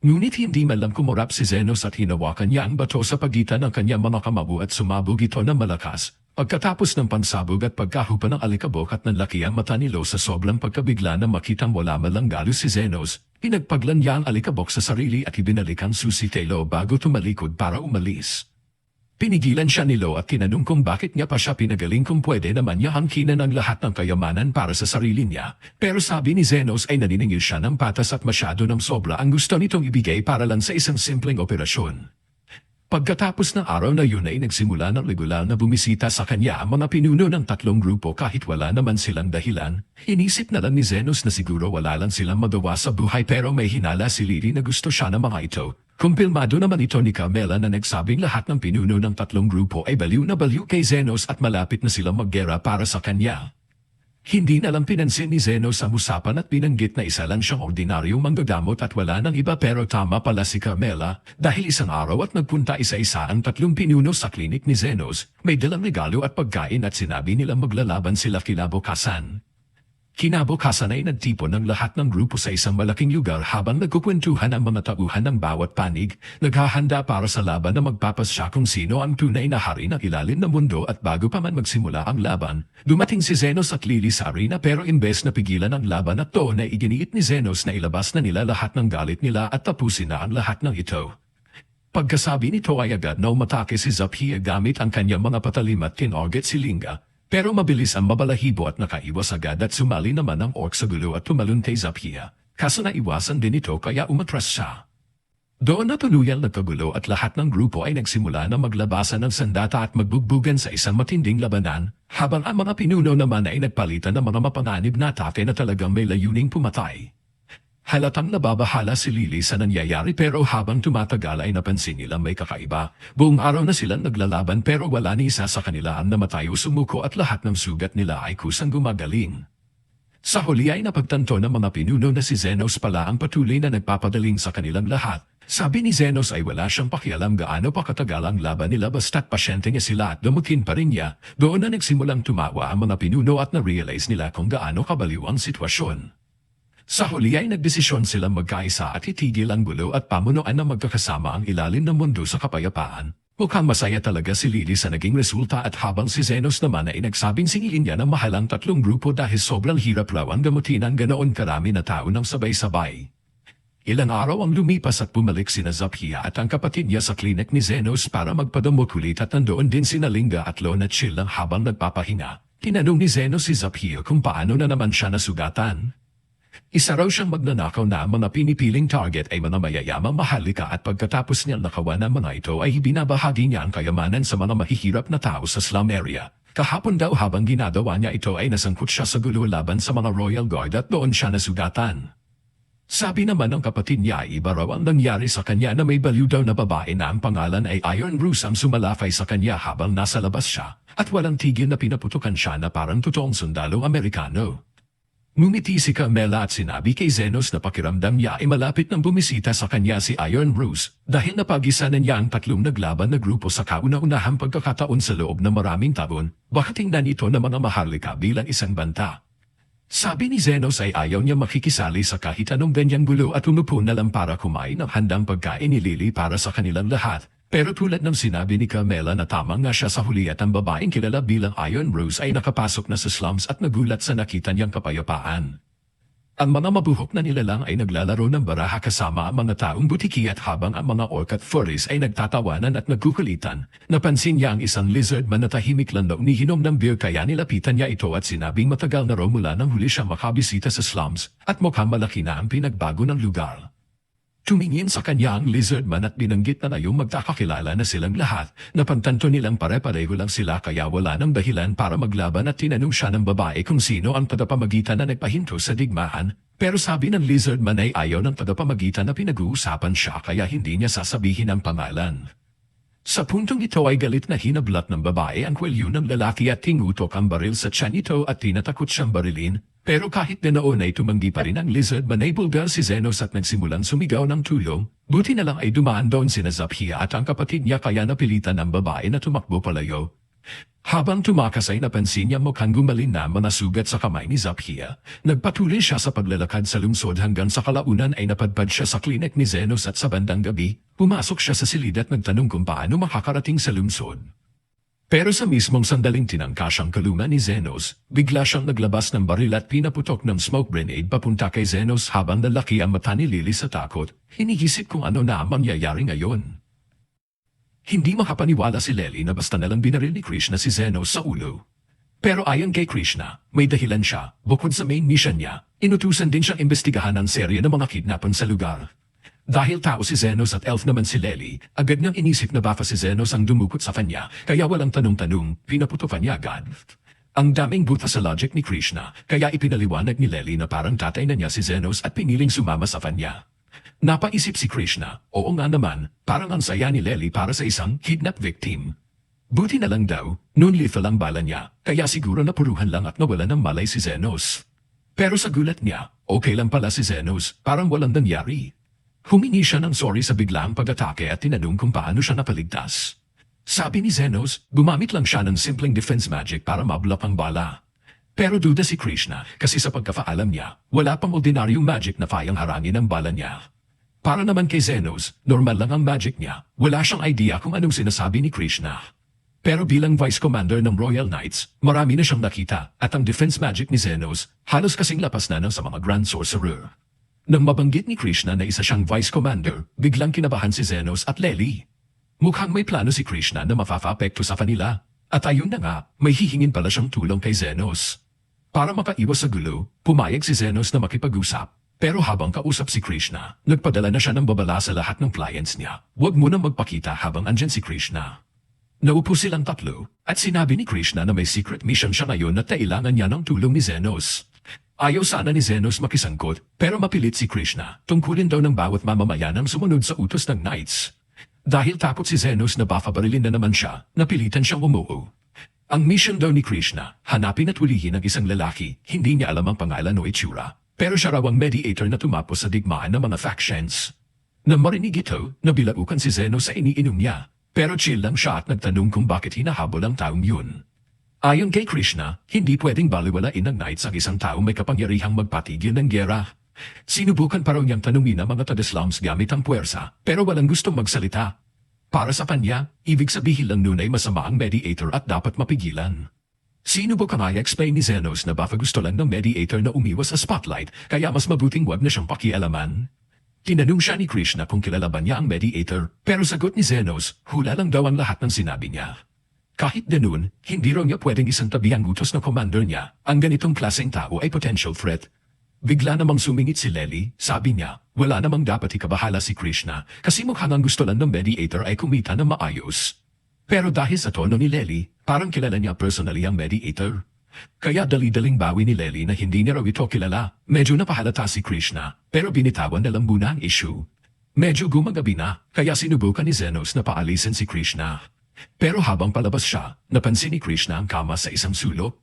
Ngunit hindi man lang kumurap si Zenos at hinawakan niya ang bato sa pagitan ng kanyang mga kamao at sumabog ito ng malakas. Pagkatapos ng pansabog at pagkahupa ng alikabok at nanlaki ang mata ni Lo sa sobrang pagkabigla na makitang wala malang galos si Zenos, pinagpaglan niya ang alikabok sa sarili at ibinalik ang susi kay Lo bago tumalikod para umalis. Pinigilan siya ni Lo at tinanong kung bakit niya pa siya pinagaling kung pwede naman niya hangkinan ang lahat ng kayamanan para sa sarili niya. Pero sabi ni Zenos ay naniningil siya ng patas at masyado ng sobra ang gusto nitong ibigay para lang sa isang simpleng operasyon. Pagkatapos ng araw na yun ay nagsimula ng regular na bumisita sa kanya ang mga pinuno ng tatlong grupo kahit wala naman silang dahilan. Inisip na lang ni Zenos na siguro wala lang silang magawa sa buhay pero may hinala si Lily na gusto siya ng mga ito. Kumpirmado naman ito ni Carmela na nagsabing lahat ng pinuno ng tatlong grupo ay baliw na baliw kay Zenos at malapit na silang maggera para sa kanya. Hindi na lang pinansin ni Zenos ang usapan at binanggit na isa lang siyang ordinaryong manggagamot at wala nang iba, pero tama pala si Carmela dahil isang araw at nagpunta isa-isa ang tatlong pinuno sa klinik ni Zenos, may dalang regalo at pagkain at sinabi nilang maglalaban sila kinabukasan. Kinabukasan ay nagtipon ng lahat ng grupo sa isang malaking lugar habang nagkukwentuhan ang mga tauhan ng bawat panig, naghahanda para sa laban na magpapasya kung sino ang tunay na hari ng ilalim ng mundo. At bago pa man magsimula ang laban, dumating si Zenos at Lily sa arena, pero imbes na pigilan ang laban at to na iginiit ni Zenos na ilabas na nila lahat ng galit nila at tapusin na ang lahat ng ito. Pagkasabi nito ay agad na umatake si Zaphia gamit ang kanyang mga patalim at tinarget si Linga. Pero mabilis ang mabalahibo at nakaiwas agad at sumali naman ang orc sa gulo at tumalon kay Zaphia. Kaso naiwasan din ito kaya umatras siya. Doon na tuluyang nagkagulo at lahat ng grupo ay nagsimula na maglabasan ng sandata at magbugbugan sa isang matinding labanan, habang ang mga pinuno naman ay nagpalitan ng mga mapanganib na atake na talagang may layuning pumatay. Halatang nababahala si Lily sa nangyayari, pero habang tumatagal ay napansin nilang may kakaiba. Buong araw na silang naglalaban pero wala ni isa sa kanila ang namatay o sumuko at lahat ng sugat nila ay kusang gumagaling. Sa huli ay napagtanto ng mga pinuno na si Zenos pala ang patuloy na nagpapadaling sa kanilang lahat. Sabi ni Zenos ay wala siyang pakialam gaano pa katagal ang laban nila basta't pasyente niya sila at dumukin pa rin niya. Doon na nagsimulang tumawa ang mga pinuno at na-realize nila kung gaano kabaliw ang sitwasyon. Sa huli ay nagdesisyon silang magkaisa at itigil ang gulo at pamunuan na magkakasama ang ilalim ng mundo sa kapayapaan. Mukhang masaya talaga si Lily sa naging resulta, at habang si Zenos naman ay nagsabing singilin niya ng mahalang tatlong grupo dahil sobrang hirap raw ang gamutin ang ganoon karami na tao ng sabay-sabay. Ilang araw ang lumipas at bumalik sina Zaphia at ang kapatid niya sa klinik ni Zenos para magpadamot ulit, at nandoon din sina Linga at Lon at Chill lang habang nagpapahinga. Tinanong ni Zenos si Zaphia kung paano na naman siya nasugatan. Isa raw siyang magnanakaw na ang mga pinipiling target ay mga mayayamang mahalika, at pagkatapos niyang nakawan ng mga ito ay binabahagi niya ang kayamanan sa mga mahihirap na tao sa slum area. Kahapon daw habang ginagawa niya ito ay nasangkot siya sa gulo laban sa mga Royal Guard at doon siya nasugatan. Sabi naman ng kapatid niya ay iba raw ang nangyari sa kanya, na may baliw daw na babae na ang pangalan ay Iron Bruce ang sumalakay sa kanya habang nasa labas siya, at walang tigil na pinaputukan siya na parang totoong sundalong Amerikano. Ngumiti si Carmela at sinabi kay Zenos na pakiramdam niya ay malapit nang bumisita sa kanya si Iron Bruce dahil napagisanan niya ang tatlong naglaban na grupo sa kauna-unahang pagkakataon sa loob ng maraming taon. Baka tingnan ito ng mga maharlika bilang isang banta. Sabi ni Zenos ay ayaw niya makikisali sa kahit anong ganyang gulo at umupo na lang para kumain ng handang pagkain ni Lily para sa kanilang lahat. Pero tulad ng sinabi ni Carmela na tamang nga siya sa huli, at ang babaeng kilala bilang Iron Rose ay nakapasok na sa slums at nagulat sa nakita niyang kapayapaan. Ang mga mabuhok na nilalang ay naglalaro ng baraha kasama ang mga taong butiki, at habang ang mga orc at furries ay nagtatawanan at nagkukulitan, napansin niya ang isang lizard man na tahimik lang daw nihinom ng beer, kaya nilapitan niya ito at sinabing matagal na raw mula nang huli siya makabisita sa slums at mukhang malaki na ang pinagbago ng lugar. Tumingin sa kanya ang lizard man at binanggit na yung magkakakilala na silang lahat. Napantanto nilang pare-pareho lang sila kaya wala nang dahilan para maglaban, at tinanong siya ng babae kung sino ang tagapamagitan na nagpahinto sa digmaan. Pero sabi ng lizard man ay ayaw ng tagapamagitan na pinag-uusapan siya kaya hindi niya sasabihin ang pangalan. Sa puntong ito ay galit na hinablat ng babae ang kwelyo ng lalaki at tingutok ang baril sa tiyan nito at tinatakot siyang barilin. Pero kahit na noon ay tumanggi pa rin ang lizard man ay bulgar si Zenos at nagsimulang sumigaw ng tulong. Buti na lang ay dumaan doon sina Zaphia at ang kapatid niya kaya napilitan ng babae na tumakbo palayo. Habang tumakas ay napansin niya mukhang gumaling na mga sugat sa kamay ni Zaphia. Nagpatuloy siya sa paglalakad sa lungsod hanggang sa kalaunan ay napadpad siya sa klinik ni Zenos, at sa bandang gabi, pumasok siya sa silid at nagtanong kung paano makakarating sa lungsod. Pero sa mismong sandaling tinangka siyang kalungan ni Zenos, bigla siyang naglabas ng baril at pinaputok ng smoke grenade papunta kay Zenos habang lalaki ang mata ni Lily sa takot. Iniisip kung ano na ang mangyayari ngayon. Hindi makapaniwala si Lily na basta nalang binaril ni Krishna si Zenos sa ulo. Pero ayon kay Krishna, may dahilan siya. Bukod sa main mission niya, inutusan din siyang imbestigahan ang serye ng mga kidnapan sa lugar. Dahil tao si Zenos at elf naman si Lily, agad niyang inisip na baka si Zenos ang dumukot sa kanya, kaya walang tanong-tanong, pinaputukan niya agad. Ang daming buta sa logic ni Krishna, kaya ipinaliwanag ni Lily na parang tatay na niya si Zenos at piniling sumama sa kanya. Napaisip si Krishna, oo nga naman, parang ang saya ni Lely para sa isang kidnap victim. Buti na lang daw, noon lethal ang bala niya, kaya siguro napuruhan lang at nawala ng malay si Zenos. Pero sa gulat niya, okay lang pala si Zenos, parang walang nangyari. Humingi siya ng sorry sa biglaang pag-atake at tinanong kung paano siya napaligtas. Sabi ni Zenos, gumamit lang siya ng simpleng defense magic para mablock ang bala. Pero duda si Krishna kasi sa pagkakaalam niya, wala pang ordinaryong magic na kayang harangin ang bala niya. Para naman kay Zenos, normal lang ang magic niya, wala siyang idea kung anong sinasabi ni Krishna. Pero bilang Vice Commander ng Royal Knights, marami na siyang nakita at ang defense magic ni Zenos halos kasing lapas na ng sa mga Grand Sorcerer. Nang mabanggit ni Krishna na isa siyang Vice Commander, biglang kinabahan si Zenos at Lely. Mukhang may plano si Krishna na mafafa-apekto sa kanila. At ayun na nga, may hihingin pala siyang tulong kay Zenos. Para makaiwas sa gulo, pumayag si Zenos na makipag-usap. Pero habang kausap si Krishna, nagpadala na siya ng babala sa lahat ng clients niya. Huwag mo nang magpakita habang andyan si Krishna. Naupo silang tatlo at sinabi ni Krishna na may secret mission siya ngayon na kailangan niya ng tulong ni Zenos. Ayaw sana ni Zenos makisangkot pero mapilit si Krishna tungkulin daw ng bawat mamamayan ang sumunod sa utos ng Knights. Dahil takot si Zenos na bafabarilin na naman siya, napilitan siyang umuo. Ang mission daw ni Krishna, hanapin at hulihin ang isang lalaki, hindi niya alam ang pangalan o itsura. Pero siya raw ang mediator na tumapos sa digmaan ng mga factions. Nang marinig ito, nabilaukan si Zenos sa iniinom niya. Pero chill lang siya at nagtanong kung bakit hinahabol ang taong yun. Ayon kay Krishna, hindi pwedeng baliwalain ng Knights ang isang taong may kapangyarihang magpatigil ng giyera. Sinubukan pa raw niyang tanungin ang mga taga-slums gamit ang puwersa, pero walang gustong magsalita. Para sa kanya, ibig sabihin lang nun ay masama ang mediator at dapat mapigilan. Sinubukan nga i-explain ni Zenos na baka gusto lang ng mediator na umiwas sa spotlight, kaya mas mabuting wag na siyang pakialaman. Tinanong siya ni Krishna kung kilala ba niya ang mediator, pero sagot ni Zenos, hula lang daw ang lahat ng sinabi niya. Kahit ganun, hindi raw niya pwedeng isang tabi ang utos ng commander niya, ang ganitong klaseng tao ay potential threat. Bigla namang sumingit si Lely, sabi niya, wala namang dapat ikabahala si Krishna, kasi mukhang ang gusto lang ng mediator ay kumita na maayos. Pero dahil sa tono ni Lely, parang kilala niya personally ang mediator. Kaya dali-daling bawi ni Lely na hindi niya raw ito kilala. Medyo napahalata si Krishna, pero binitawan na lang muna ang issue. Medyo gumagabi na, kaya sinubukan ni Zenos na paalisin si Krishna. Pero habang palabas siya, napansin ni Krishna ang kama sa isang sulok.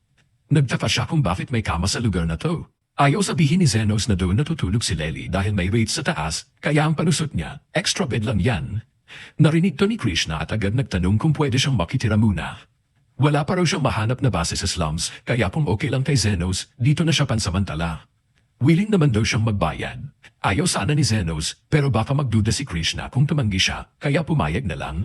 Nagtaka siya kung bakit may kama sa lugar na to. Ayaw sabihin ni Zenos na doon natutulog si Lely dahil may weight sa taas, kaya ang palusot niya, extra bed lang yan. Narinig to ni Krishna at agad nagtanong kung pwede siyang makitira muna. Wala pa raw siyang mahanap na base sa slums, kaya kung okay lang kay Zenos, dito na siya pansamantala. Willing naman daw siyang magbayad. Ayaw sana ni Zenos, pero baka magduda si Krishna kung tumanggi siya, kaya pumayag na lang.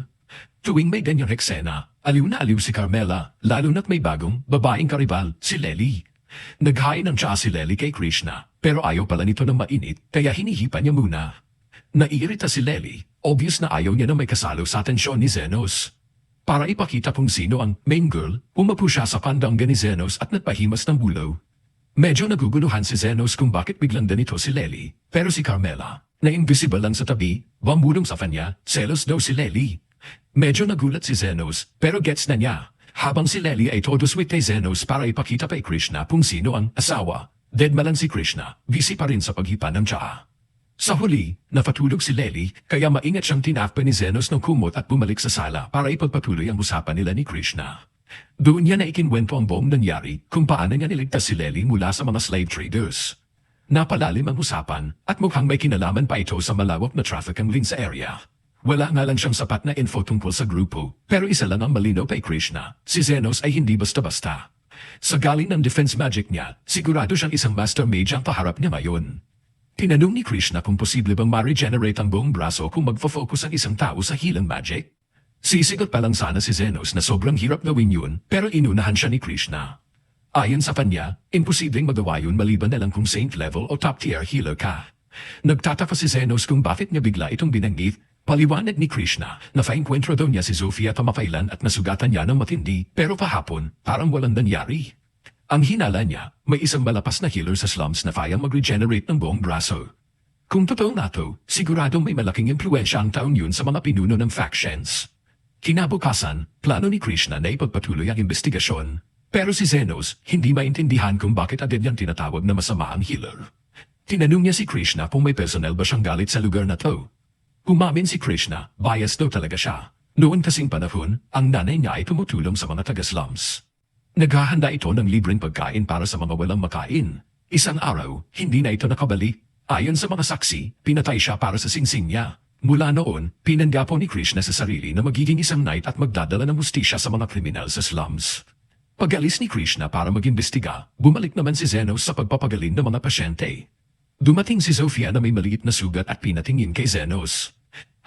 Tuwing may ganyang eksena, aliw na aliw si Carmela, lalo na't may bagong babaeng karibal, si Lely. Naghain ng tsaa si Lely kay Krishna, pero ayaw pala nito ng mainit, kaya hinihipa niya muna. Naiirita si Lely, obvious na ayaw niya na may kasalo sa atensyon ni Zenos. Para ipakita kung sino ang main girl, umapo siya sa kandangga ni Zenos at nagpahimas ng bulo. Medyo naguguluhan si Zenos kung bakit biglang ganito si Lely, pero si Carmela, na invisible lang sa tabi, bumulong sa kanya, selos daw si Lely. Medyo nagulat si Zenos, pero gets na niya. Habang si Lely ay todo sweet kay Zenos para ipakita kay Krishna kung sino ang asawa, deadma lang si Krishna, busy pa rin sa paghipa ng tsaa. Sa huli, napatulog si Lely, kaya maingat siyang tinakpan ni Zenos ng kumot at bumalik sa sala para ipagpatuloy ang usapan nila ni Krishna. Doon niya na ikinwento ang buong nangyari kung paano niya niligtas si Lely mula sa mga slave traders. Napalalim ang usapan at mukhang may kinalaman pa ito sa malawak na trafficking ring sa area. Wala nga lang siyang sapat na info tungkol sa grupo, pero isa lang ang malinaw kay Krishna, si Zenos ay hindi basta-basta. Sa galing ng defense magic niya, sigurado siyang isang master mage ang kaharap niya ngayon. Tinanong ni Krishna kung posible bang ma-regenerate ang buong braso kung magfo-focus ang isang tao sa healing magic. Sisigot pa lang sana si Zenos na sobrang hirap gawin yun, pero inunahan siya ni Krishna. Ayon sa kanya, imposibleng magawa yun maliban na lang kung saint level o top tier healer ka. Nagtataka si Zenos kung bakit niya bigla itong binanggit. Paliwanag ni Krishna na fa-encuentro daw niya si Zofia kamakailan at nasugatan niya ng matindi, pero kahapon parang walang nangyari. Ang hinala niya, may isang malapas na healer sa slums na kayang mag-regenerate ng buong braso. Kung totoo na to, siguradong may malaking impluensya ang taon yun sa mga pinuno ng factions. Kinabukasan, plano ni Krishna na ipagpatuloy ang investigasyon. Pero si Zenos, hindi maintindihan kung bakit agad niyang tinatawag na masama ang healer. Tinanong niya si Krishna kung may personal ba siyang galit sa lugar na to. Umamin si Krishna, bias daw talaga siya. Noon kasing panahon, ang nanay niya ay tumutulong sa mga taga-slums. Naghahanda ito ng libreng pagkain para sa mga walang makain. Isang araw, hindi na ito nakabalik. Ayon sa mga saksi, pinatay siya para sa singsing niya. Mula noon, pinanggapo ni Krishna sa sarili na magiging isang knight at magdadala ng hustisya sa mga kriminal sa slums. Pag-alis ni Krishna para mag-imbestiga, bumalik naman si Zenos sa pagpapagaling ng mga pasyente. Dumating si Zofia na may maliit na sugat at pinatingin kay Zenos.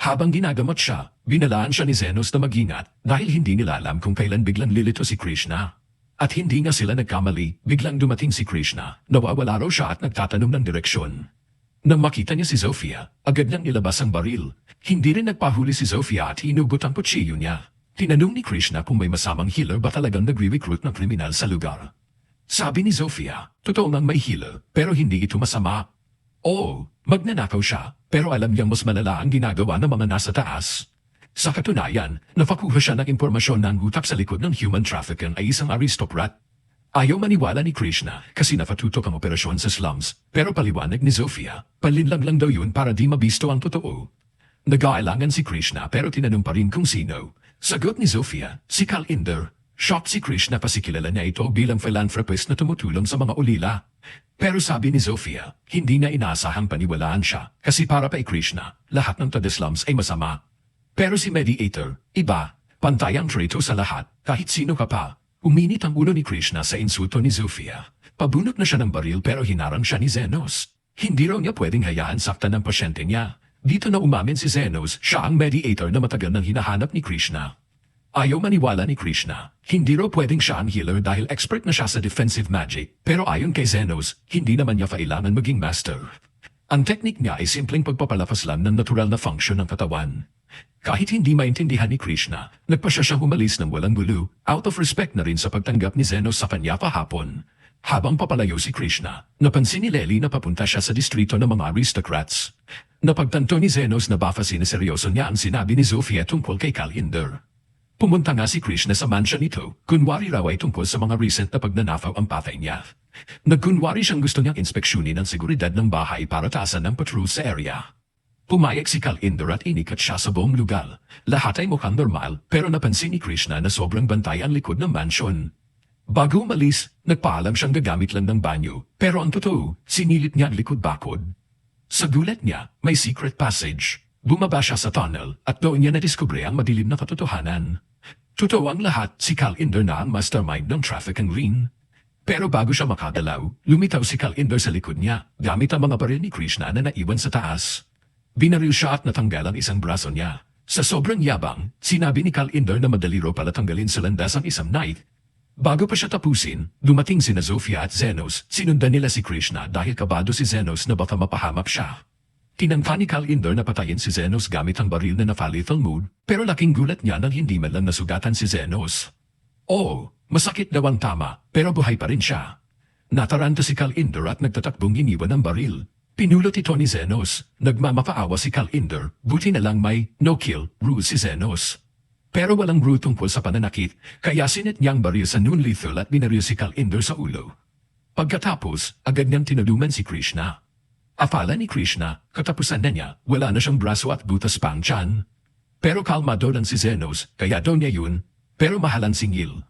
Habang ginagamot siya, binalaan siya ni Zenos na mag-ingat dahil hindi nila alam kung kailan biglang lilito si Krishna. At hindi nga sila nagkamali, biglang dumating si Krishna, nawawala raw siya at nagtatanong ng direksyon. Nang makita niya si Zofia, agad niyang nilabas ang baril. Hindi rin nagpahuli si Zofia at hinugot ang kutsilyo niya. Tinanong ni Krishna kung may masamang healer ba talagang nagre-recruit ng kriminal sa lugar. Sabi ni Zofia, totoo ngang may healer, pero hindi ito masama. Oo, magnanakaw siya, pero alam niyang mas malala ang ginagawa ng mga nasa taas. Sa katunayan, napakuha siya ng impormasyon na ang utak sa likod ng human trafficking ay isang aristocrat. Ayaw maniwala ni Krishna kasi napatutok ang operasyon sa slums, pero paliwanag ni Zofia, palinlang lang daw yun para di mabisto ang totoo. Nag-aalangan si Krishna pero tinanong pa rin kung sino. Sagot ni Zofia, si Kalinder. Shocked si Krishna kasi kilala niya ito bilang philanthropist na tumutulong sa mga ulila. Pero sabi ni Zofia, hindi na inaasahang paniwalaan siya kasi para kay Krishna, lahat ng taga-slums ay masama. Pero si Mediator, iba, pantay ang traitor sa lahat, kahit sino ka pa. Uminit ang ulo ni Krishna sa insulto ni Zofia. Pabunot na siya ng baril pero hinarang siya ni Zenos. Hindi raw niya pwedeng hayaan saktan ng pasyente niya. Dito na umamin si Zenos, siya ang Mediator na matagal nang hinahanap ni Krishna. Ayaw maniwala ni Krishna. Hindi raw pwedeng siya ang healer dahil expert na siya sa defensive magic. Pero ayon kay Zenos, hindi naman niya kailangan maging master. Ang teknik niya ay simpleng pagpapalapas lang ng natural na function ng katawan. Kahit hindi maintindihan ni Krishna, nagpasya siyang umalis ng walang gulo, out of respect na rin sa pagtanggap ni Zenos sa kanya kahapon. Habang papalayo si Krishna, napansin ni Lely na papunta siya sa distrito ng mga aristocrats. Napagtanto ni Zenos na baka sineseryoso niya ang sinabi ni Zofia tungkol kay Kalinder. Pumunta nga si Krishna sa mansion nito, kunwari raw ay tungkol sa mga recent na pagnanakaw ang patay niya. Nagkunwari siyang gusto niyang inspeksyonin ang seguridad ng bahay para taasan ng patrol sa area. Pumayag si Kalinder at inikat siya sa buong lugar. Lahat ay mukhang normal pero napansin ni Krishna na sobrang bantay ang likod ng mansion. Bago umalis, nagpaalam siyang gagamit lang ng banyo pero ang totoo, sinilip niya ang likod bakod. Sa gulat niya, may secret passage. Bumaba siya sa tunnel at doon niya nadiskubre ang madilim na katotohanan. Totoo ang lahat, si Kalinder na ang mastermind ng trafficking ring. Pero bago siya makadalaw, lumitaw si Kalinder sa likod niya gamit ang mga baril ni Krishna na naiwan sa taas. Binaril siya at natanggal ang isang braso niya. Sa sobrang yabang, sinabi ni Kalinder na madali raw pala tanggalin sa landas ang isang knight. Bago pa siya tapusin, dumating sina Zofia at Zenos, sinundan nila si Krishna dahil kabado si Zenos na baka mapahamak siya. Tinangka ni Kalinder na patayin si Zenos gamit ang baril na na-lethal mode, pero laking gulat niya nang hindi man lang nasugatan si Zenos. Oo, masakit daw ang tama, pero buhay pa rin siya. Nataranta si Kalinder at nagtatakbong iniwan ang baril. Pinulot ito ni Zenos. Nagmamapaawa si Kalinder, buti na lang may no-kill rule si Zenos. Pero walang rule tungkol sa pananakit, kaya sinit niyang baril sa non-lethal at binaril si Kalinder sa ulo. Pagkatapos, agad niyang tinulungan si Krishna. Akala ni Krishna, katapusan na niya, wala na siyang braso at butas pang tiyan. Pero kalmado lang si Zenos, kaya daw niya yun, pero mahalang singil.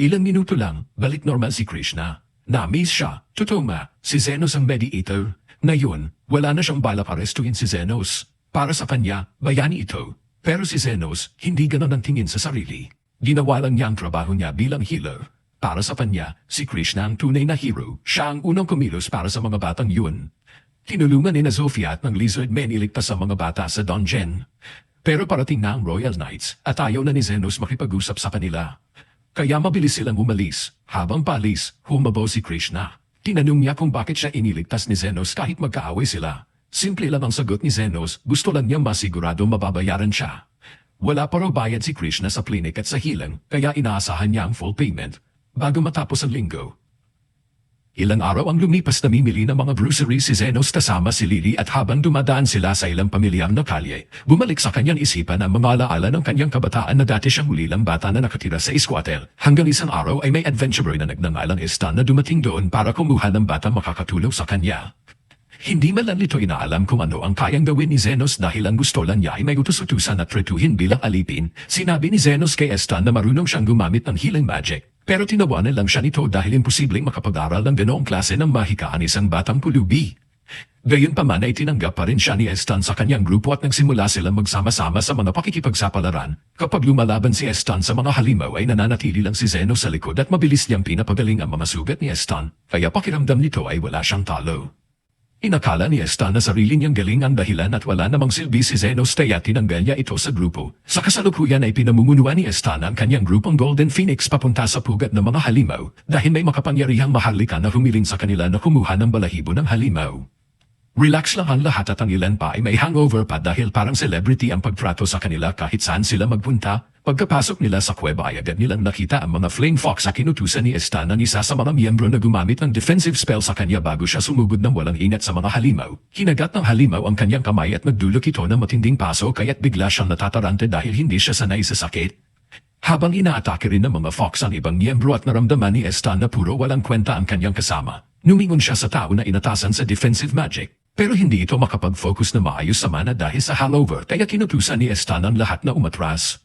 Ilang minuto lang, balik normal si Krishna. Na-amaze siya, totoo nga, si Zenos ang Mediator. Ngayon, wala na siyang balak arestuhin si Zenos. Para sa kanya, bayani ito. Pero si Zenos, hindi ganon ang tingin sa sarili. Ginawa lang niya ang trabaho niya bilang healer. Para sa kanya, si Krishna ang tunay na hero. Siya ang unang kumilos para sa mga batang yun. Tinulungan ni na Zofia at ng Lizard Men iligtas sa mga bata sa dungeon. Pero parating na ang Royal Knights at ayaw na ni Zenos makipag-usap sa kanila. Kaya mabilis silang umalis. Habang palis, humabaw si Krishna. Tinanong niya kung bakit siya iniligtas ni Zenos kahit magkaaway sila. Simple lang ang sagot ni Zenos, gusto lang niyang masigurado mababayaran siya. Wala pa raw bayad si Krishna sa klinik at sa healing, kaya inaasahan niya ang full payment. Bago matapos ang linggo. Ilang araw ang lumipas na mimili ng mga groceries si Zenos kasama si Lily at habang dumadaan sila sa ilang pamilyang na kalye, bumalik sa kanyang isipan ang mga alaala ng kanyang kabataan na dati siyang ulilang bata na nakatira sa squatter. Hanggang isang araw ay may adventurer na nagnangalang Stan na dumating doon para kumuha ng bata makakatulong sa kanya. Hindi man lang nito inaalam kung ano ang kayang gawin ni Zenos dahil ang gusto lang niya ay may utos-utusan at tretuhin bilang alipin. Sinabi ni Zenos kay Estan na marunong siyang gumamit ng healing magic. Pero tinawanan lang siya nito dahil imposibleng makapag-aral ng ganoong klase ng mahika ang isang batang pulubi. Gayunpaman ay tinanggap pa rin siya ni Estan sa kanyang grupo at nagsimula silang magsama-sama sa mga pakikipagsapalaran. Kapag lumalaban si Estan sa mga halimaw ay nananatili lang si Zenos sa likod at mabilis niyang pinapagaling ang mga sugat ni Estan, kaya pakiramdam nito ay wala siyang talo. Inakala ni Estan na sarili niyang galing ang dahilan at wala namang silbi si Zenos kaya tinanggal niya ito sa grupo. Sa kasalukuyan ay pinamumunuan ni Estan ang kanyang grupong Golden Phoenix papunta sa pugat ng mga halimaw dahil may makapangyarihang maharlika na humiling sa kanila na kumuha ng balahibo ng halimaw. Relax lang ang lahat at ang ilan pa ay may hangover pa dahil parang celebrity ang pagtrato sa kanila kahit saan sila magpunta. Pagkapasok nila sa kuweba ay agad nilang nakita ang mga Flame Fox na kinutusan ni Estan ng isa sa mga miyembro na gumamit ng defensive spell sa kanya bago siya sumugod ng walang ingat sa mga halimaw. Hinagat ng halimaw ang kanyang kamay at nagdulot ito ng matinding paso kaya't bigla siyang natatarante dahil hindi siya sanay sa sakit. Habang inaatake rin ng mga Fox ang ibang miyembro at naramdaman ni Estan na puro walang kwenta ang kanyang kasama, numingon siya sa tao na inatasan sa defensive magic. Pero hindi ito makapag-focus na maayos sa mana dahil sa hangover kaya kinutusan ni Estan ang lahat na umatras.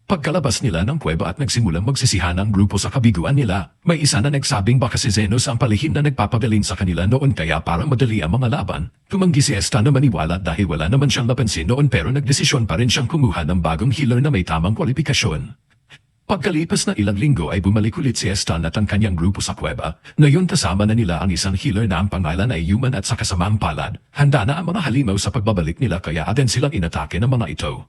Pagkalabas nila ng kuweba at nagsimulang magsisihan ang grupo sa kabiguan nila, may isa na nagsabing baka si Zenos ang palihim na nagpapagaling sa kanila noon kaya parang madali ang mga laban. Tumanggi si Estan na maniwala dahil wala naman siyang napansin noon pero nagdesisyon pa rin siyang kumuha ng bagong healer na may tamang kwalifikasyon. Pagkalipas na ilang linggo ay bumalik ulit si Estan at ang kanyang grupo sa kuweba. Ngayon kasama na nila ang isang healer na ang pangalan ay Human at sa kasamang palad. Handa na ang mga halimaw sa pagbabalik nila kaya agad silang inatake ng mga ito.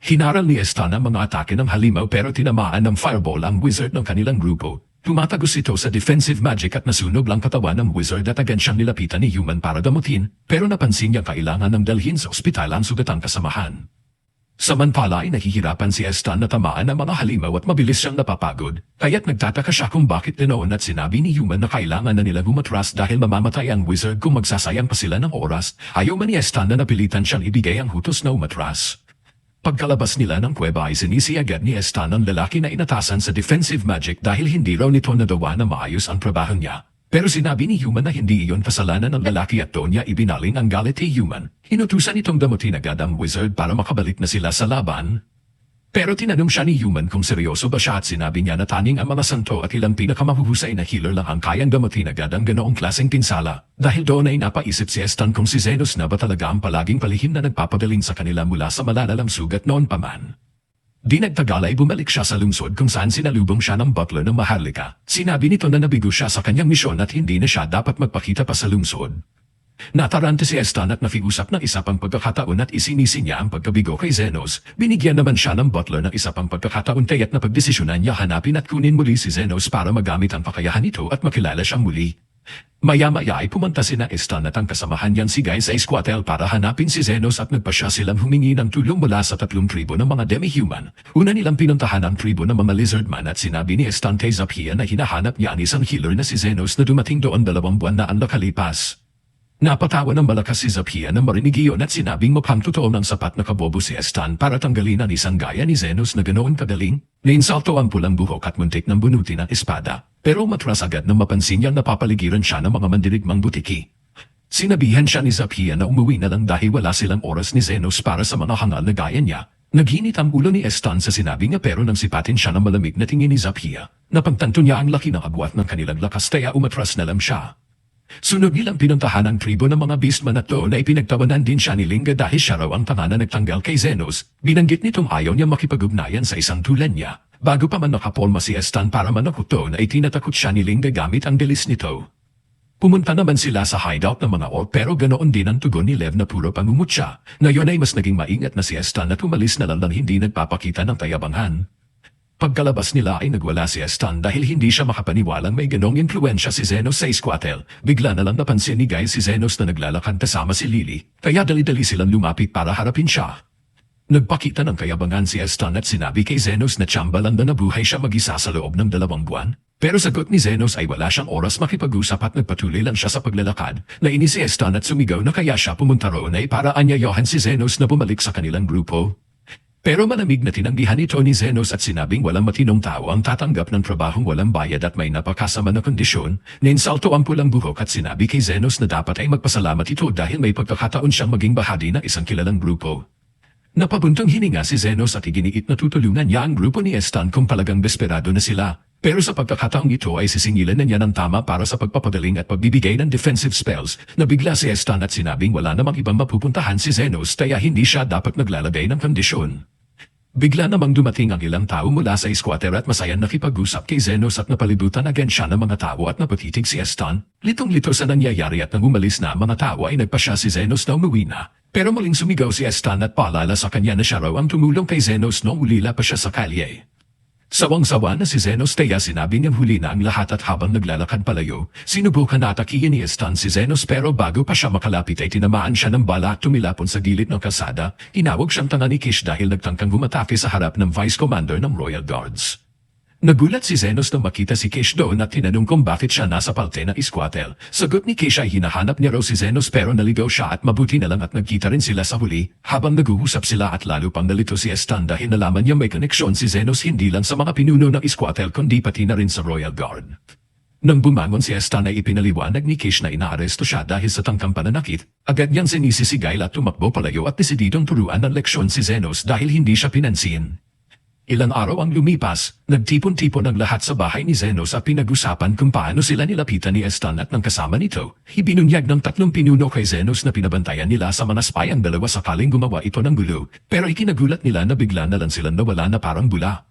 Hinaral ni Estan ang mga atake ng halimaw pero tinamaan ng fireball ang wizard ng kanilang grupo. Tumatagos ito sa defensive magic at nasunog lang katawan ng wizard at agad siyang nilapitan ni Human para gamutin pero napansin niyang kailangan ng dalhin sa ospital ang sugatang kasamahan. Samantala ay nahihirapan si Estan na tamaan ng mga halimaw at mabilis siyang napapagod, kaya't nagtataka siya kung bakit tinoon at sinabi ni Human na kailangan na nila umatras dahil mamamatay ang wizard kung magsasayang pa sila ng oras. Ayaw man ni Estan na napilitan siyang ibigay ang hutos na umatras. Pagkalabas nila ng kuweba ay sinisi agad ni Estan ang lalaki na inatasan sa defensive magic dahil hindi raw nito nagawa na maayos ang trabaho niya. Pero sinabi ni Human na hindi iyon kasalanan ng lalaki at doon niya ibinaling ang galit ni Human. Inutusan itong damutin agad ang wizard para makabalik na sila sa laban. Pero tinanong siya ni Human kung seryoso ba siya at sinabi niya na tanging ang mga santo at ilang pinakamahuhusay na healer lang ang kayang damutin agad ang ganoong klaseng pinsala. Dahil doon ay napaisip si Estan kung si Zenos na ba talaga ang palaging palihim na nagpapagaling sa kanila mula sa malalalang sugat noon pa man. Di nagtagal ay bumalik siya sa lungsod kung saan sinalubong siya ng butler ng Maharlika. Sinabi nito na nabigo siya sa kanyang misyon at hindi na siya dapat magpakita pa sa lungsod. Natarante si Estan at nakiusap ng isa pang pagkakataon at isinisi niya ang pagkabigo kay Zenos. Binigyan naman siya ng butler ng isa pang pagkakataon kaya't napagdesisyonan niya hanapin at kunin muli si Zenos para magamit ang kakayahan nito at makilala siyang muli. Maya-maya ay pumunta sina Estan at ang kasamahan niyan si Guy sa Squatel para hanapin si Zenos at nagpasya silang humingi ng tulong mula sa 3 tribo ng mga demi-human. Una nilang pinuntahan ang tribo ng mga lizardman at sinabi ni Estan kay Zaphia na hinahanap niya ang isang healer na si Zenos na dumating doon 2 buwan na ang nakalipas. Napatawa ng malakas si Zaphia na marinig iyon at sinabing mukhang totoo ng sapat na kabobo si Estan para tanggalin ang isang gaya ni Zenos na ganoon kagaling. Nainsalto ang pulang buhok at muntik ng bunutin ang espada. Pero matras agad nang mapansin niyang napapaligiran siya ng mga mandirigmang butiki. Sinabihan siya ni Zaphia na umuwi na lang dahil wala silang oras ni Zenos para sa mga hangal na gaya niya. Naghinit ang ulo ni Estan sa sinabi niya pero nang sipatin siya ng malamig na tingin ni Zaphia, napagtanto niya ang laki ng agwat ng kanilang lakas kaya umatras na lang siya. Sunod nilang pinuntahan ang tribo ng mga beastman at doon ay pinagtawanan din siya ni Linga dahil siya raw ang tanga na nagtanggal kay Zenos. Binanggit nitong ayaw niya makipag-ugnayan sa isang tulad niya. Bago pa man nakapolma si Estan para manakot doon ay tinatakot siya ni Linga gamit ang bilis nito. Pumunta naman sila sa hideout ng mga orc pero ganoon din ang tugon ni Lev na puro pangungutya. Ngayon ay mas naging maingat na si Estan at umalis na lang hindi nagpapakita ng tayabangan. Pagkalabas nila ay nagwala si Estan dahil hindi siya makapaniwalang may ganong impluensya si Zenos sa Squatel. Bigla na lang napansin ni Guy si Zenos na naglalakad kasama si Lily, kaya dali-dali silang lumapit para harapin siya. Nagpakita ng kayabangan si Estan at sinabi kay Zenos na tsambalan na nabuhay siya mag-isa sa loob ng 2 buwan. Pero sagot ni Zenos ay wala siyang oras makipag-usap at nagpatuloy lang siya sa paglalakad. Nainis si Estan at sumigaw na kaya siya pumunta roon ay para anyayahan si Zenos na bumalik sa kanilang grupo. Pero malamig na tinanggihan ito ni Zenos at sinabing walang matinong tao ang tatanggap ng trabahong walang bayad at may napakasama na kondisyon. Ninsalto ang pulang buhok at sinabi kay Zenos na dapat ay magpasalamat ito dahil may pagkakataon siyang maging bahagi ng isang kilalang grupo. Napabuntong hininga si Zenos at iginiit na tutulungan niya ang grupo ni Estan kung palagang desperado na sila. Pero sa pagkakataong ito ay sisingilan na niya ng tama para sa pagpapagaling at pagbibigay ng defensive spells. Nabigla si Estan at sinabing wala namang ibang mapupuntahan si Zenos kaya hindi siya dapat naglalagay ng kondisyon. Bigla namang dumating ang ilang tao mula sa squatter at masayang nakipag-usap kay Zenos at napalibutan agad siya ng mga tao at napatitig si Estan. Litong-lito sa nangyayari at nang umalis na ang mga tao ay nagpasya si Zenos na umuwi na. Pero muling sumigaw si Estan at paalala sa kanya na siya raw ang tumulong kay Zenos noong ulila pa siya sa kalye. Sawang-sawa na si Zenos kaya sinabi niyang huli na ang lahat at habang naglalakad palayo, sinubukan na atakihin ni Estan si Zenos pero bago pa siya makalapit ay tinamaan siya ng bala at tumilapon sa gilid ng kalsada. Tinawag siyang tanga ni Kish dahil nagtangkang gumatake sa harap ng Vice Commander ng Royal Guards. Nagulat si Zenos nang makita si Kish doon at tinanong kung bakit siya nasa palte ng squatter. Sagot ni Kish ay hinahanap niya raw si Zenos pero naligaw siya at mabuti na lang at nagkita rin sila sa huli. Habang nag-uusap sila at lalo pang nalito si Estan dahil nalaman niya may koneksyon si Zenos hindi lang sa mga pinuno ng squatter kundi pati na rin sa Royal Guard. Nang bumangon si Estan ay ipinaliwanag ni Kish na inaaresto siya dahil sa tangkang pananakit. Agad niyang sinisisigay at tumakbo palayo at desididong turuan ng leksyon si Zenos dahil hindi siya pinansin. Ilang araw ang lumipas, nagtipon-tipon ang lahat sa bahay ni Zenos at pinag-usapan kung paano sila nilapitan ni Estan at ng kasama nito. Ibinunyag ng 3 pinuno kay Zenos na pinabantayan nila sa mga spy ang dalawa sakaling gumawa ito ng gulo, pero ikinagulat nila na bigla na lang silang nawala na parang bula.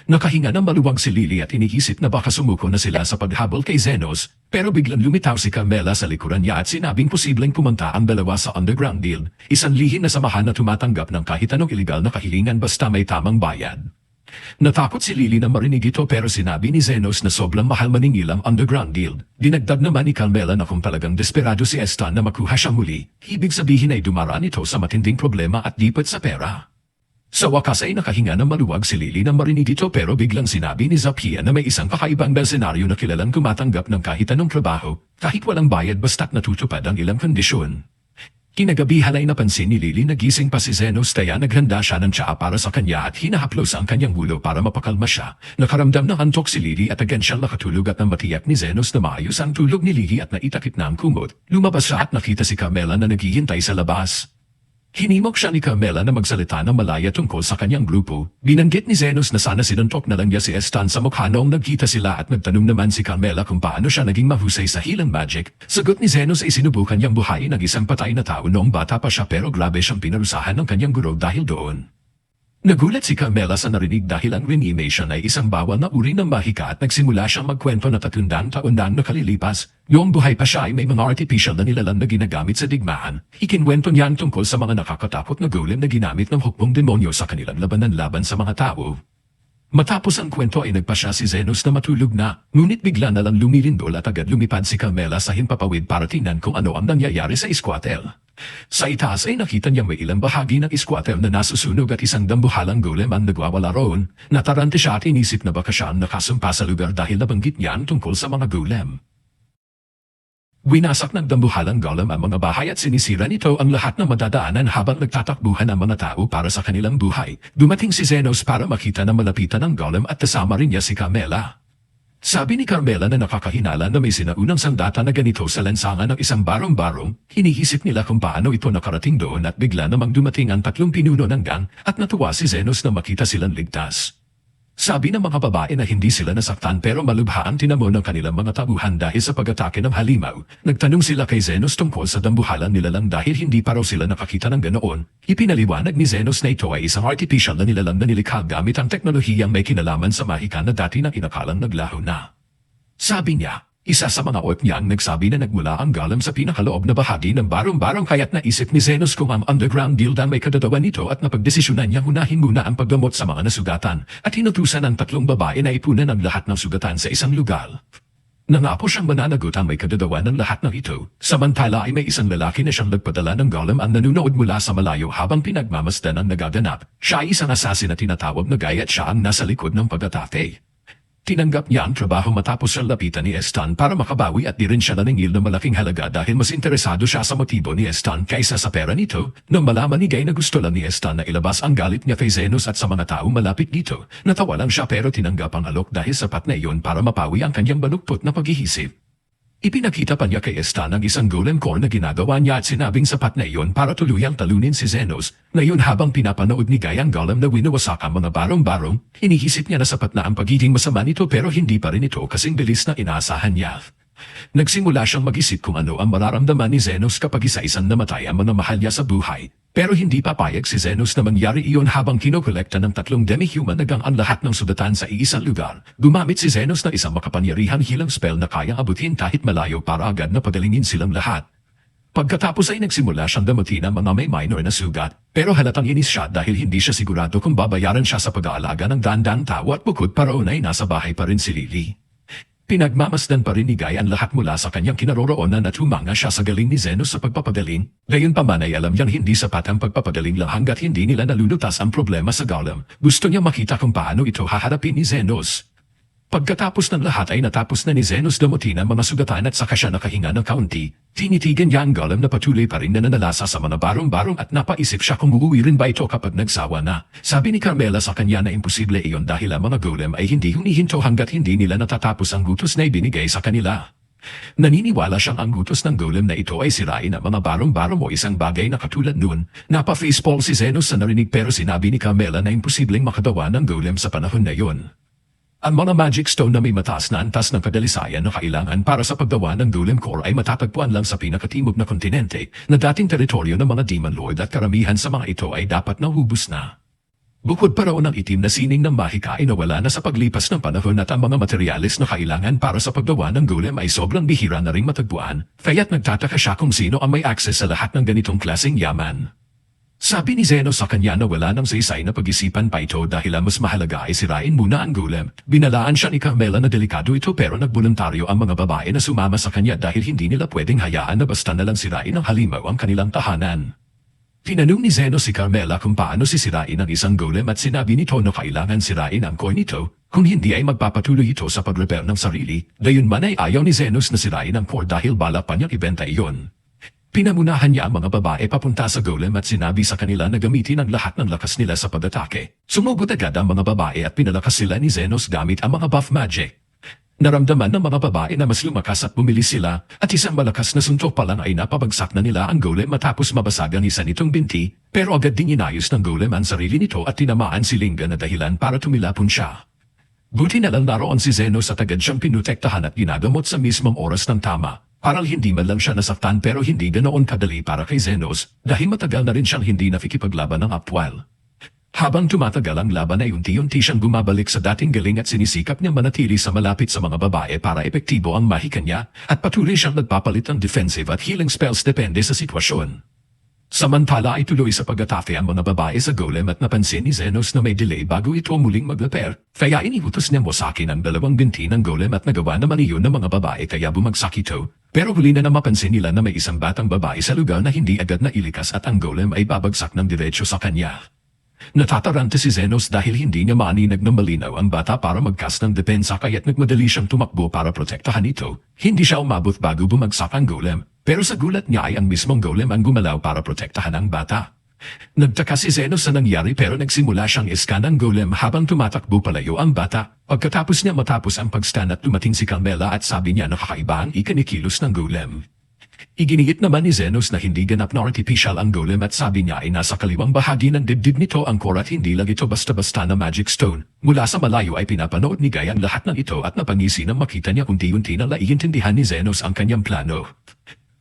Nakahinga ng maluwag si Lily at iniisip na baka sumuko na sila sa paghabol kay Zenos, pero biglang lumitaw si Carmela sa likuran niya at sinabing posibleng pumunta ang dalawa sa underground deal, isang lihim na samahan na tumatanggap ng kahit anong iligal na kahilingan basta may tamang bayad. Natakot si Lily na marinig ito pero sinabi ni Zenos na sobrang mahal maningil ang underground deal. Dinagdag naman ni Carmela na kung talagang desperado si Estan na makuha siya muli, ibig sabihin ay dumaraan ito sa matinding problema at dipot sa pera. Sa wakas ay nakahinga ng maluwag si Lily na marinig ito pero biglang sinabi ni Zaphia na may isang kakaibang mersenaryo na kilalang tumatanggap ng kahit anong trabaho, kahit walang bayad basta't natutupad ang ilang kondisyon. Kinagabihan ay napansin ni Lily na gising pa si Zenos kaya naghanda siya ng tsaa para sa kanya at hinahaplos ang kanyang ulo para mapakalma siya. Nakaramdam ng antok si Lily at agad siyang nakatulog at nang matiyak ni Zenos na maayos ang tulog ni Lily at naitakip na ang kumot. Lumabas siya at nakita si Carmela na naghihintay sa labas. Hinimok siya ni Carmela na magsalita ng malaya tungkol sa kanyang grupo. Binanggit ni Zenos na sana sinuntok na lang niya si Estan sa mukha noong nagkita sila at nagtanong naman si Carmela kung paano siya naging mahusay sa healing magic. Sagot ni Zenos ay sinubukan niyang buhayin ang isang patay na tao noong bata pa siya pero grabe siyang pinarusahan ng kanyang guro dahil doon. Nagulat si Carmela sa narinig dahil ang reanimation ay isang bawal na uri ng mahika at nagsimula siyang magkwento na 300 taon na nakalilipas. Noong buhay pa siya ay may mga artificial na nilalang na ginagamit sa digmaan. Ikinwento niya ang tungkol sa mga nakakatakot na golem na ginamit ng hukbong demonyo sa kanilang labanan-laban sa mga tao. Matapos ang kwento ay nagpasya si Zenos na matulog na, ngunit bigla na lang lumilindol at agad lumipad si Carmela sa himpapawid para tingnan kung ano ang nangyayari sa squatter. Sa itaas ay nakita niya may ilang bahagi ng squatter na nasusunog at isang dambuhalang golem ang nagwawala roon. Natarante siya at inisip na baka siya ang nakasumpa sa lugar dahil nabanggit niya ang tungkol sa mga golem. Winasak ng dambuhalang golem ang mga bahay at sinisira nito ang lahat ng madadaanan habang nagtatakbuhan ang mga tao para sa kanilang buhay. Dumating si Zenos para makita na malapitan ng golem at kasama rin niya si Carmela. Sabi ni Carmela na nakakahinala na may sinaunang sandata na ganito sa lansangan ng isang barong-barong. Hinihisip nila kung paano ito nakarating doon at bigla namang dumating ang 3 pinuno ng gang at natuwa si Zenos na makita silang ligtas. Sabi ng mga babae na hindi sila nasaktan pero malubha ang tinamo ng kanilang mga tauhan dahil sa pag-atake ng halimaw. Nagtanong sila kay Zenos tungkol sa dambuhalan nila lang dahil hindi pa raw sila nakakita ng ganoon. Ipinaliwanag ni Zenos na ito ay isang artificial na nilalang na nilikha gamit ang teknolohiyang may kinalaman sa mahika na dati nang inakalang naglaho na. Sabi niya, isa sa mga orc niya ang nagsabi na nagmula ang golem sa pinakaloob na bahagi ng barong-barong kaya't naisip ni Zenos kung ang underground deal may kadadawan nito at napagdesisyonan niya hunahin muna ang paggamot sa mga nasugatan at hinutusan ang 3 babae na ipunan ang lahat ng sugatan sa isang lugar. Nangako siyang mananagot ang may kadadawan ng lahat ng ito, samantala ay may isang lalaki na siyang nagpadala ng golem ang nanunood mula sa malayo habang pinagmamasdan ang nagaganap. Siya ay isang assassin na tinatawag na Guy at siya ang nasa likod ng pag-atake. Tinanggap niya ang trabaho matapos siya lapitan ni Stan para makabawi at di rin siya naningil na malaking halaga dahil mas interesado siya sa motibo ni Stan kaysa sa pera nito. Nang malaman ni Guy na gusto lang ni Stan na ilabas ang galit niya kay Zenos at sa mga taong malapit dito, natawa lang siya pero tinanggap ang alok dahil sapat na iyon para mapawi ang kanyang baluktot na pag-iisip. Ipinakita pa niya kay Stan ang isang golem core na ginagawa niya at sinabing sapat na iyon para tuluyang talunin si Zenos. Ngayon habang pinapanood ni Guy ang golem na winawasak ang mga barong-barong, iniisip niya na sapat na ang pagiging masama nito pero hindi pa rin ito kasing bilis na inaasahan niya. Nagsimula siyang mag-isip kung ano ang mararamdaman ni Zenos kapag isa-isang namatay ang mga mahal niya sa buhay. Pero hindi papayag si Zenos na mangyari iyon habang kinokolekta ng 3 demi-human nagang ang lahat ng sudatan sa iisang lugar. Gumamit si Zenos ng isang makapangyarihang hilang spell na kayang abutin kahit malayo para agad na pagalingin silang lahat. Pagkatapos ay nagsimula siyang damutin ang mga may minor na sugat, pero halatang inis siya dahil hindi siya sigurado kung babayaran siya sa pag-aalaga ng dandang tao at bukod pa roon ay nasa bahay pa rin si Lily. Pinagmamasdan pa rin ni Guy ang lahat mula sa kanyang kinaroroonan at humanga siya sa galing ni Zenos sa pagpapagaling. Gayunpaman ay alam niyang hindi sapat ang pagpapagaling lang hanggat hindi nila nalulutas ang problema sa golem. Gusto niya makita kung paano ito haharapin ni Zenos. Pagkatapos ng lahat ay natapos na ni Zenos damutin ang mga sugatan at saka siya nakahinga ng kaunti. Tinitigan niya ang golem na patuloy pa rin na nanalasa sa mga barong-barong at napaisip siya kung uuwi rin ba ito kapag nagsawa na. Sabi ni Carmela sa kanya na imposible iyon dahil ang mga golem ay hindi humihinto hanggat hindi nila natatapos ang gutos na ibinigay sa kanila. Naniniwala siyang ang gutos ng golem na ito ay sirain ang mga barong-barong o isang bagay na katulad nun. Napa-facepall si Zenos sa narinig pero sinabi ni Carmela na imposibleng makadawa ng golem sa panahon na yon. Ang mga magic stone na may mataas na antas ng kadalisayan na kailangan para sa paggawa ng golem core ay matatagpuan lang sa pinakatimog na kontinente na dating teritoryo ng mga demon lord at karamihan sa mga ito ay dapat nahubos na. Bukod pa raw ng itim na sining ng mahika ay nawala na sa paglipas ng panahon at ang mga materyales na kailangan para sa paggawa ng golem ay sobrang bihira na ring matagpuan, kaya't nagtataka siya kung sino ang may access sa lahat ng ganitong klaseng yaman. Sabi ni Zenos sa kanya na wala ng saysay na pag-isipan pa ito dahil ang mas mahalaga ay sirain muna ang golem. Binalaan siya ni Carmela na delikado ito pero nagboluntaryo ang mga babae na sumama sa kanya dahil hindi nila pwedeng hayaan na basta nalang sirain ng halimaw ang kanilang tahanan. Tinanong ni Zenos si Carmela kung paano sisirain ang isang golem at sinabi nito na kailangan sirain ang core nito, kung hindi ay magpapatuloy ito sa pag-repair ng sarili. Gayunman ay ayaw ni Zenos na sirain ang core dahil balak pa niyang ibenta iyon. Pinamunahan niya ang mga babae papunta sa golem at sinabi sa kanila na gamitin ang lahat ng lakas nila sa pag-atake. Sumugod agad ang mga babae at pinalakas sila ni Zenos gamit ang mga buff magic. Naramdaman ng mga babae na mas lumakas at bumilis sila at isang malakas na suntok pa lang ay napabagsak na nila ang golem matapos mabasag ang isa nitong binti, pero agad din inayos ng golem ang sarili nito at tinamaan si Linga na dahilan para tumilapon siya. Buti na lang naroon si Zenos at agad siyang pinutektahan at ginagamot sa mismong oras ng tama. Parang hindi man lang siya nasaktan pero hindi ganoon kadali para kay Zenos dahil matagal na rin siyang hindi nakikipaglaban ng Upwell. Habang tumatagal ang laban ay unti-unti siyang gumabalik sa dating galing at sinisikap niya manatili sa malapit sa mga babae para epektibo ang mahika niya at patuloy siyang nagpapalit ng defensive at healing spells depende sa sitwasyon. Samantala ay tuloy sa pag-atake ang mga babae sa golem at napansin ni Zenos na may delay bago ito muling mag-repair. Kaya iniutos niya wasakin ang 2 binti ng golem at nagawa naman iyon ng mga babae kaya bumagsak ito. Pero huli na mapansin nila na may isang batang babae sa lugar na hindi agad na ilikas at ang golem ay babagsak ng diretsyo sa kanya. Natataranta si Zenos dahil hindi niya maaninag na malinaw ang bata para mag-cast ng depensa kaya't nagmadali siyang tumakbo para protektahan ito. Hindi siya umabot bago bumagsak ang golem. Pero sa gulat niya ay ang mismong golem ang gumalaw para protektahan ang bata. Nagtaka si Zenos sa nangyari pero nagsimula siyang iskan ng golem habang tumatakbo palayo ang bata. Pagkatapos niya matapos ang pag-scan at dumating si Carmela at sabi niya na kakaiba ang ikinikilos ng golem. Iginiit naman ni Zenos na hindi ganap na artificial ang golem at sabi niya ay nasa kaliwang bahagi ng dibdib nito ang core at hindi lang ito basta-basta na magic stone. Mula sa malayo ay pinapanood ni Guy ang lahat ng ito at napangisi nang makita niya unti-unti na naiintindihan ni Zenos ang kanyang plano.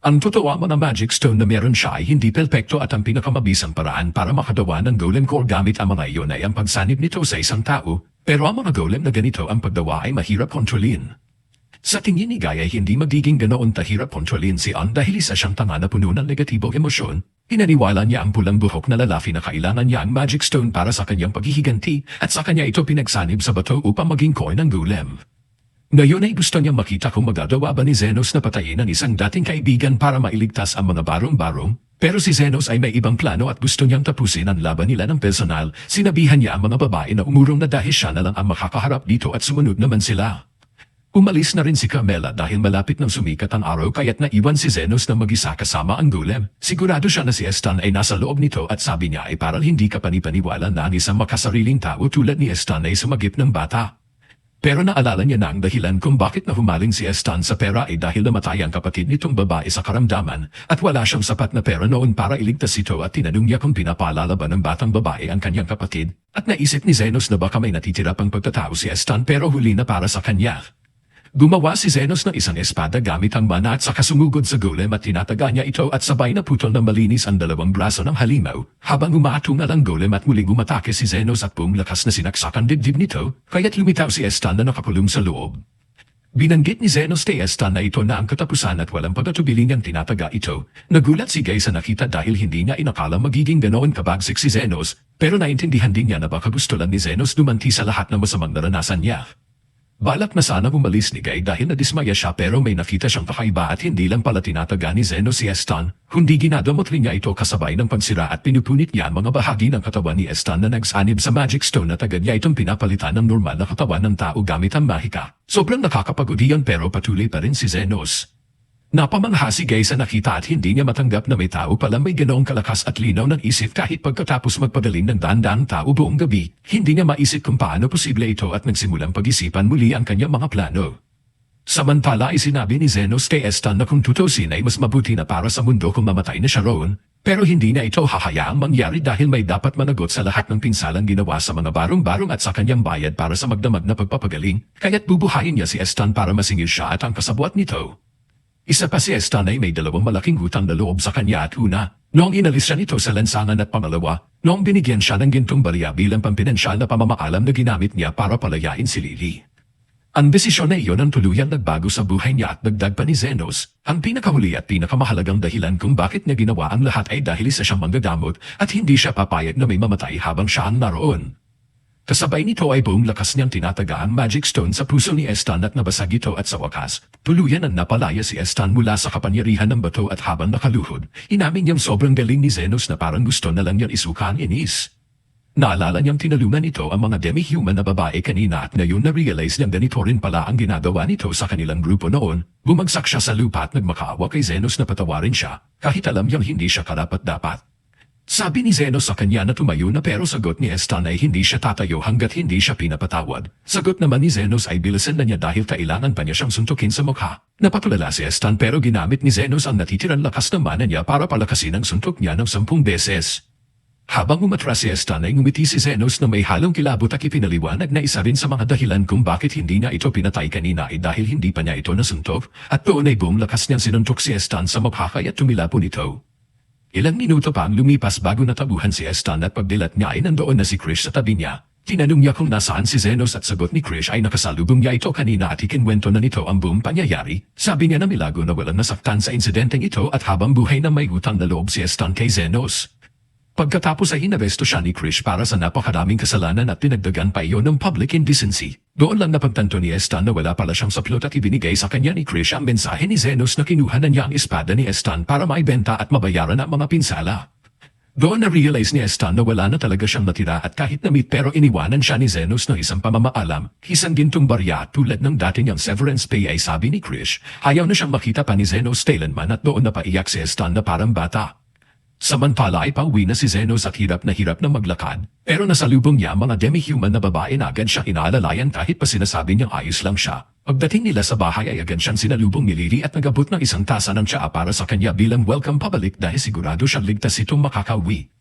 Ang totoo ang mga magic stone na meron siya ay hindi perpekto at ang pinakamabisang paraan para makadawa ng golem core gamit ang mga iyon ay ang pagsanib nito sa isang tao, pero ang mga golem na ganito ang pagdawa ay mahirap kontrolin. Sa tingin ni Guy ay hindi magiging ganoon tahirap kontrolin si Ann dahil isa siyang tanga na puno ng negatibong emosyon. Pinaniwala niya ang pulang buhok na lalaki na kailangan niya ang magic stone para sa kanyang paghihiganti at sa kanya ito pinagsanib sa bato upang maging core ng golem. Ngayon ay gusto niyang makita kung magagawa ba ni Zenos na patayin ang isang dating kaibigan para mailigtas ang mga barong-barong. Pero si Zenos ay may ibang plano at gusto niyang tapusin ang laban nila ng personal. Sinabihan niya ang mga babae na umurong na dahil siya na lang ang makakaharap dito at sumunod naman sila. Umalis na rin si Carmela dahil malapit nang sumikat ang araw kaya't naiwan si Zenos na mag-isa kasama ang golem. Sigurado siya na si Estan ay nasa loob nito at sabi niya ay parang hindi ka panipaniwala na ang isang makasariling tao tulad ni Estan ay sumagip ng bata. Pero naalala niya na ang dahilan kung bakit na humaling si Estan sa pera ay dahil namatay ang kapatid nitong babae sa karamdaman at wala siyang sapat na pera noon para iligtas ito at tinanong niya kung pinapaalala ba ng batang babae ang kanyang kapatid at naisip ni Zenos na baka may natitira pang pagtatao si Estan pero huli na para sa kanya. Gumawa si Zenos ng isang espada gamit ang mana at saka sumugod sa golem at tinataga niya ito at sabay na putol na malinis ang dalawang braso ng halimaw habang umatungal ang golem at muling umatake si Zenos at buong lakas na sinaksak ang dibdib nito kaya't lumitaw si Estan na nakapulong sa loob. Binanggit ni Zenos kay Estan na ito na ang katapusan at walang pagkatubiling niyang tinataga ito. Nagulat si Gay sa nakita dahil hindi niya inakala magiging ganoon kabagsik si Zenos pero naintindihan din niya na baka gusto lang ni Zenos dumanti sa lahat ng masamang naranasan niya. Balak na sana umalis ni Guy dahil nadismaya siya pero may nakita siyang kakaiba at hindi lang pala tinataga ni Zenos si Estan, kundi ginadamot rin niya ito kasabay ng pagsira at pinupunit niya ang mga bahagi ng katawan ni Estan na nagsanib sa Magic Stone at agad niya itong pinapalitan ng normal na katawan ng tao gamit ang mahika. Sobrang nakakapagod iyon pero patuloy pa rin si Zenos. Napamangha si Guy sa nakita at hindi niya matanggap na may tao pala may ganoong kalakas at linaw ng isip kahit pagkatapos magpadaling ng dahan-dahang tao buong gabi. Hindi niya maisip kung paano posible ito at nagsimulang pag-isipan muli ang kanyang mga plano. Samantala ay sinabi ni Zenos kay Estan na kung tutusin ay mas mabuti na para sa mundo kung mamatay na siya roon. Pero hindi na ito hahayaang mangyari dahil may dapat managot sa lahat ng pinsalang ginawa sa mga barong-barong at sa kanyang bayad para sa magdamag na pagpapagaling. Kaya't bubuhayin niya si Estan para masingil siya at ang kasabwat nito. Isa pa si Estan ay may dalawang malaking utang na loob sa kanya at una, noong inalis siya nito sa lansangan at pangalawa, noong binigyan siya ng gintong barya bilang pampinansyal na pamamaalam na ginamit niya para palayain si Lily. Ang desisyon na iyon ang tuluyang nagbago sa buhay niya at dagdag pa ni Zenos. Ang pinakahuli at pinakamahalagang dahilan kung bakit niya ginawa ang lahat ay dahil isa siyang manggagamot at hindi siya papayag na may mamatay habang siya ang naroon. Kasabay nito ay buong lakas niyang tinataga ang Magic Stone sa puso ni Estan at nabasag ito at sa wakas, tuluyan ang napalaya si Estan mula sa kapangyarihan ng bato at habang nakaluhod, inamin niyang sobrang galing ni Zenos na parang gusto na lang niyang isuka ang inis. Naalala niyang tinalungan ito ang mga demi-human na babae kanina at ngayon na-realize niyang ganito rin pala ang ginagawa nito sa kanilang grupo noon, bumagsak siya sa lupa at nagmakaawa kay Zenos na patawarin siya, kahit alam niyang hindi siya karapat-dapat. Sabi ni Zenos sa kanya na tumayo na pero sagot ni Estan ay hindi siya tatayo hanggat hindi siya pinapatawad. Sagot naman ni Zenos ay bilisan na niya dahil kailangan pa niya siyang suntukin sa mukha. Napatulala si Estan pero ginamit ni Zenos ang natitirang lakas ng mana niya para palakasin ang suntok niya ng 10 beses. Habang umatras si Estan ay ngumiti si Zenos na may halong kilabot at ipinaliwanag na isa rin sa mga dahilan kung bakit hindi niya ito pinatay kanina ay dahil hindi pa niya ito nasuntok at doon ay buong lakas niyang sinuntok si Estan sa mukha kaya tumilapon ito. Ilang minuto pa ang lumipas bago natabuhan si Estan at pagdilat niya ay nandoon na si Krish sa tabi niya. Tinanong niya kung nasaan si Zenos at sagot ni Krish ay nakasalubong niya ito kanina at ikinwento na nito ang buong pangyayari. Sabi niya na milago na walang nasaktan sa insidenteng ito at habang buhay na may utang na loob si Estan kay Zenos. Pagkatapos ay inaresto siya ni Krish para sa napakaraming kasalanan at tinagdagan pa iyon ng public indecency. Doon lang napagtanto ni Estan na wala pala siyang saplot at ibinigay sa kanya ni Krish ang mensahe ni Zenos na kinuha na niya ang espada ni Estan para maibenta at mabayaran ang mga pinsala. Doon na-realize ni Estan na wala na talaga siyang natira at kahit na-meet pero iniwanan siya ni Zenos ng isang pamamaalam, isang gintong barya tulad ng dati niyang severance pay ay sabi ni Krish, ayaw na siyang makita pa ni Zenos kailanman at doon na paiyak si Estan na parang bata. Samantala ay pauwi na si Zenos at hirap na maglakad, pero nasalubong niya mga demi-human na babae na agad siyang inaalalayan kahit pa sinasabi niyang ayos lang siya. Pagdating nila sa bahay ay agad siyang sinalubong ni Lily at nagabot ng isang tasa ng tsaa para sa kanya bilang welcome pabalik dahil sigurado siyang ligtas itong makakauwi.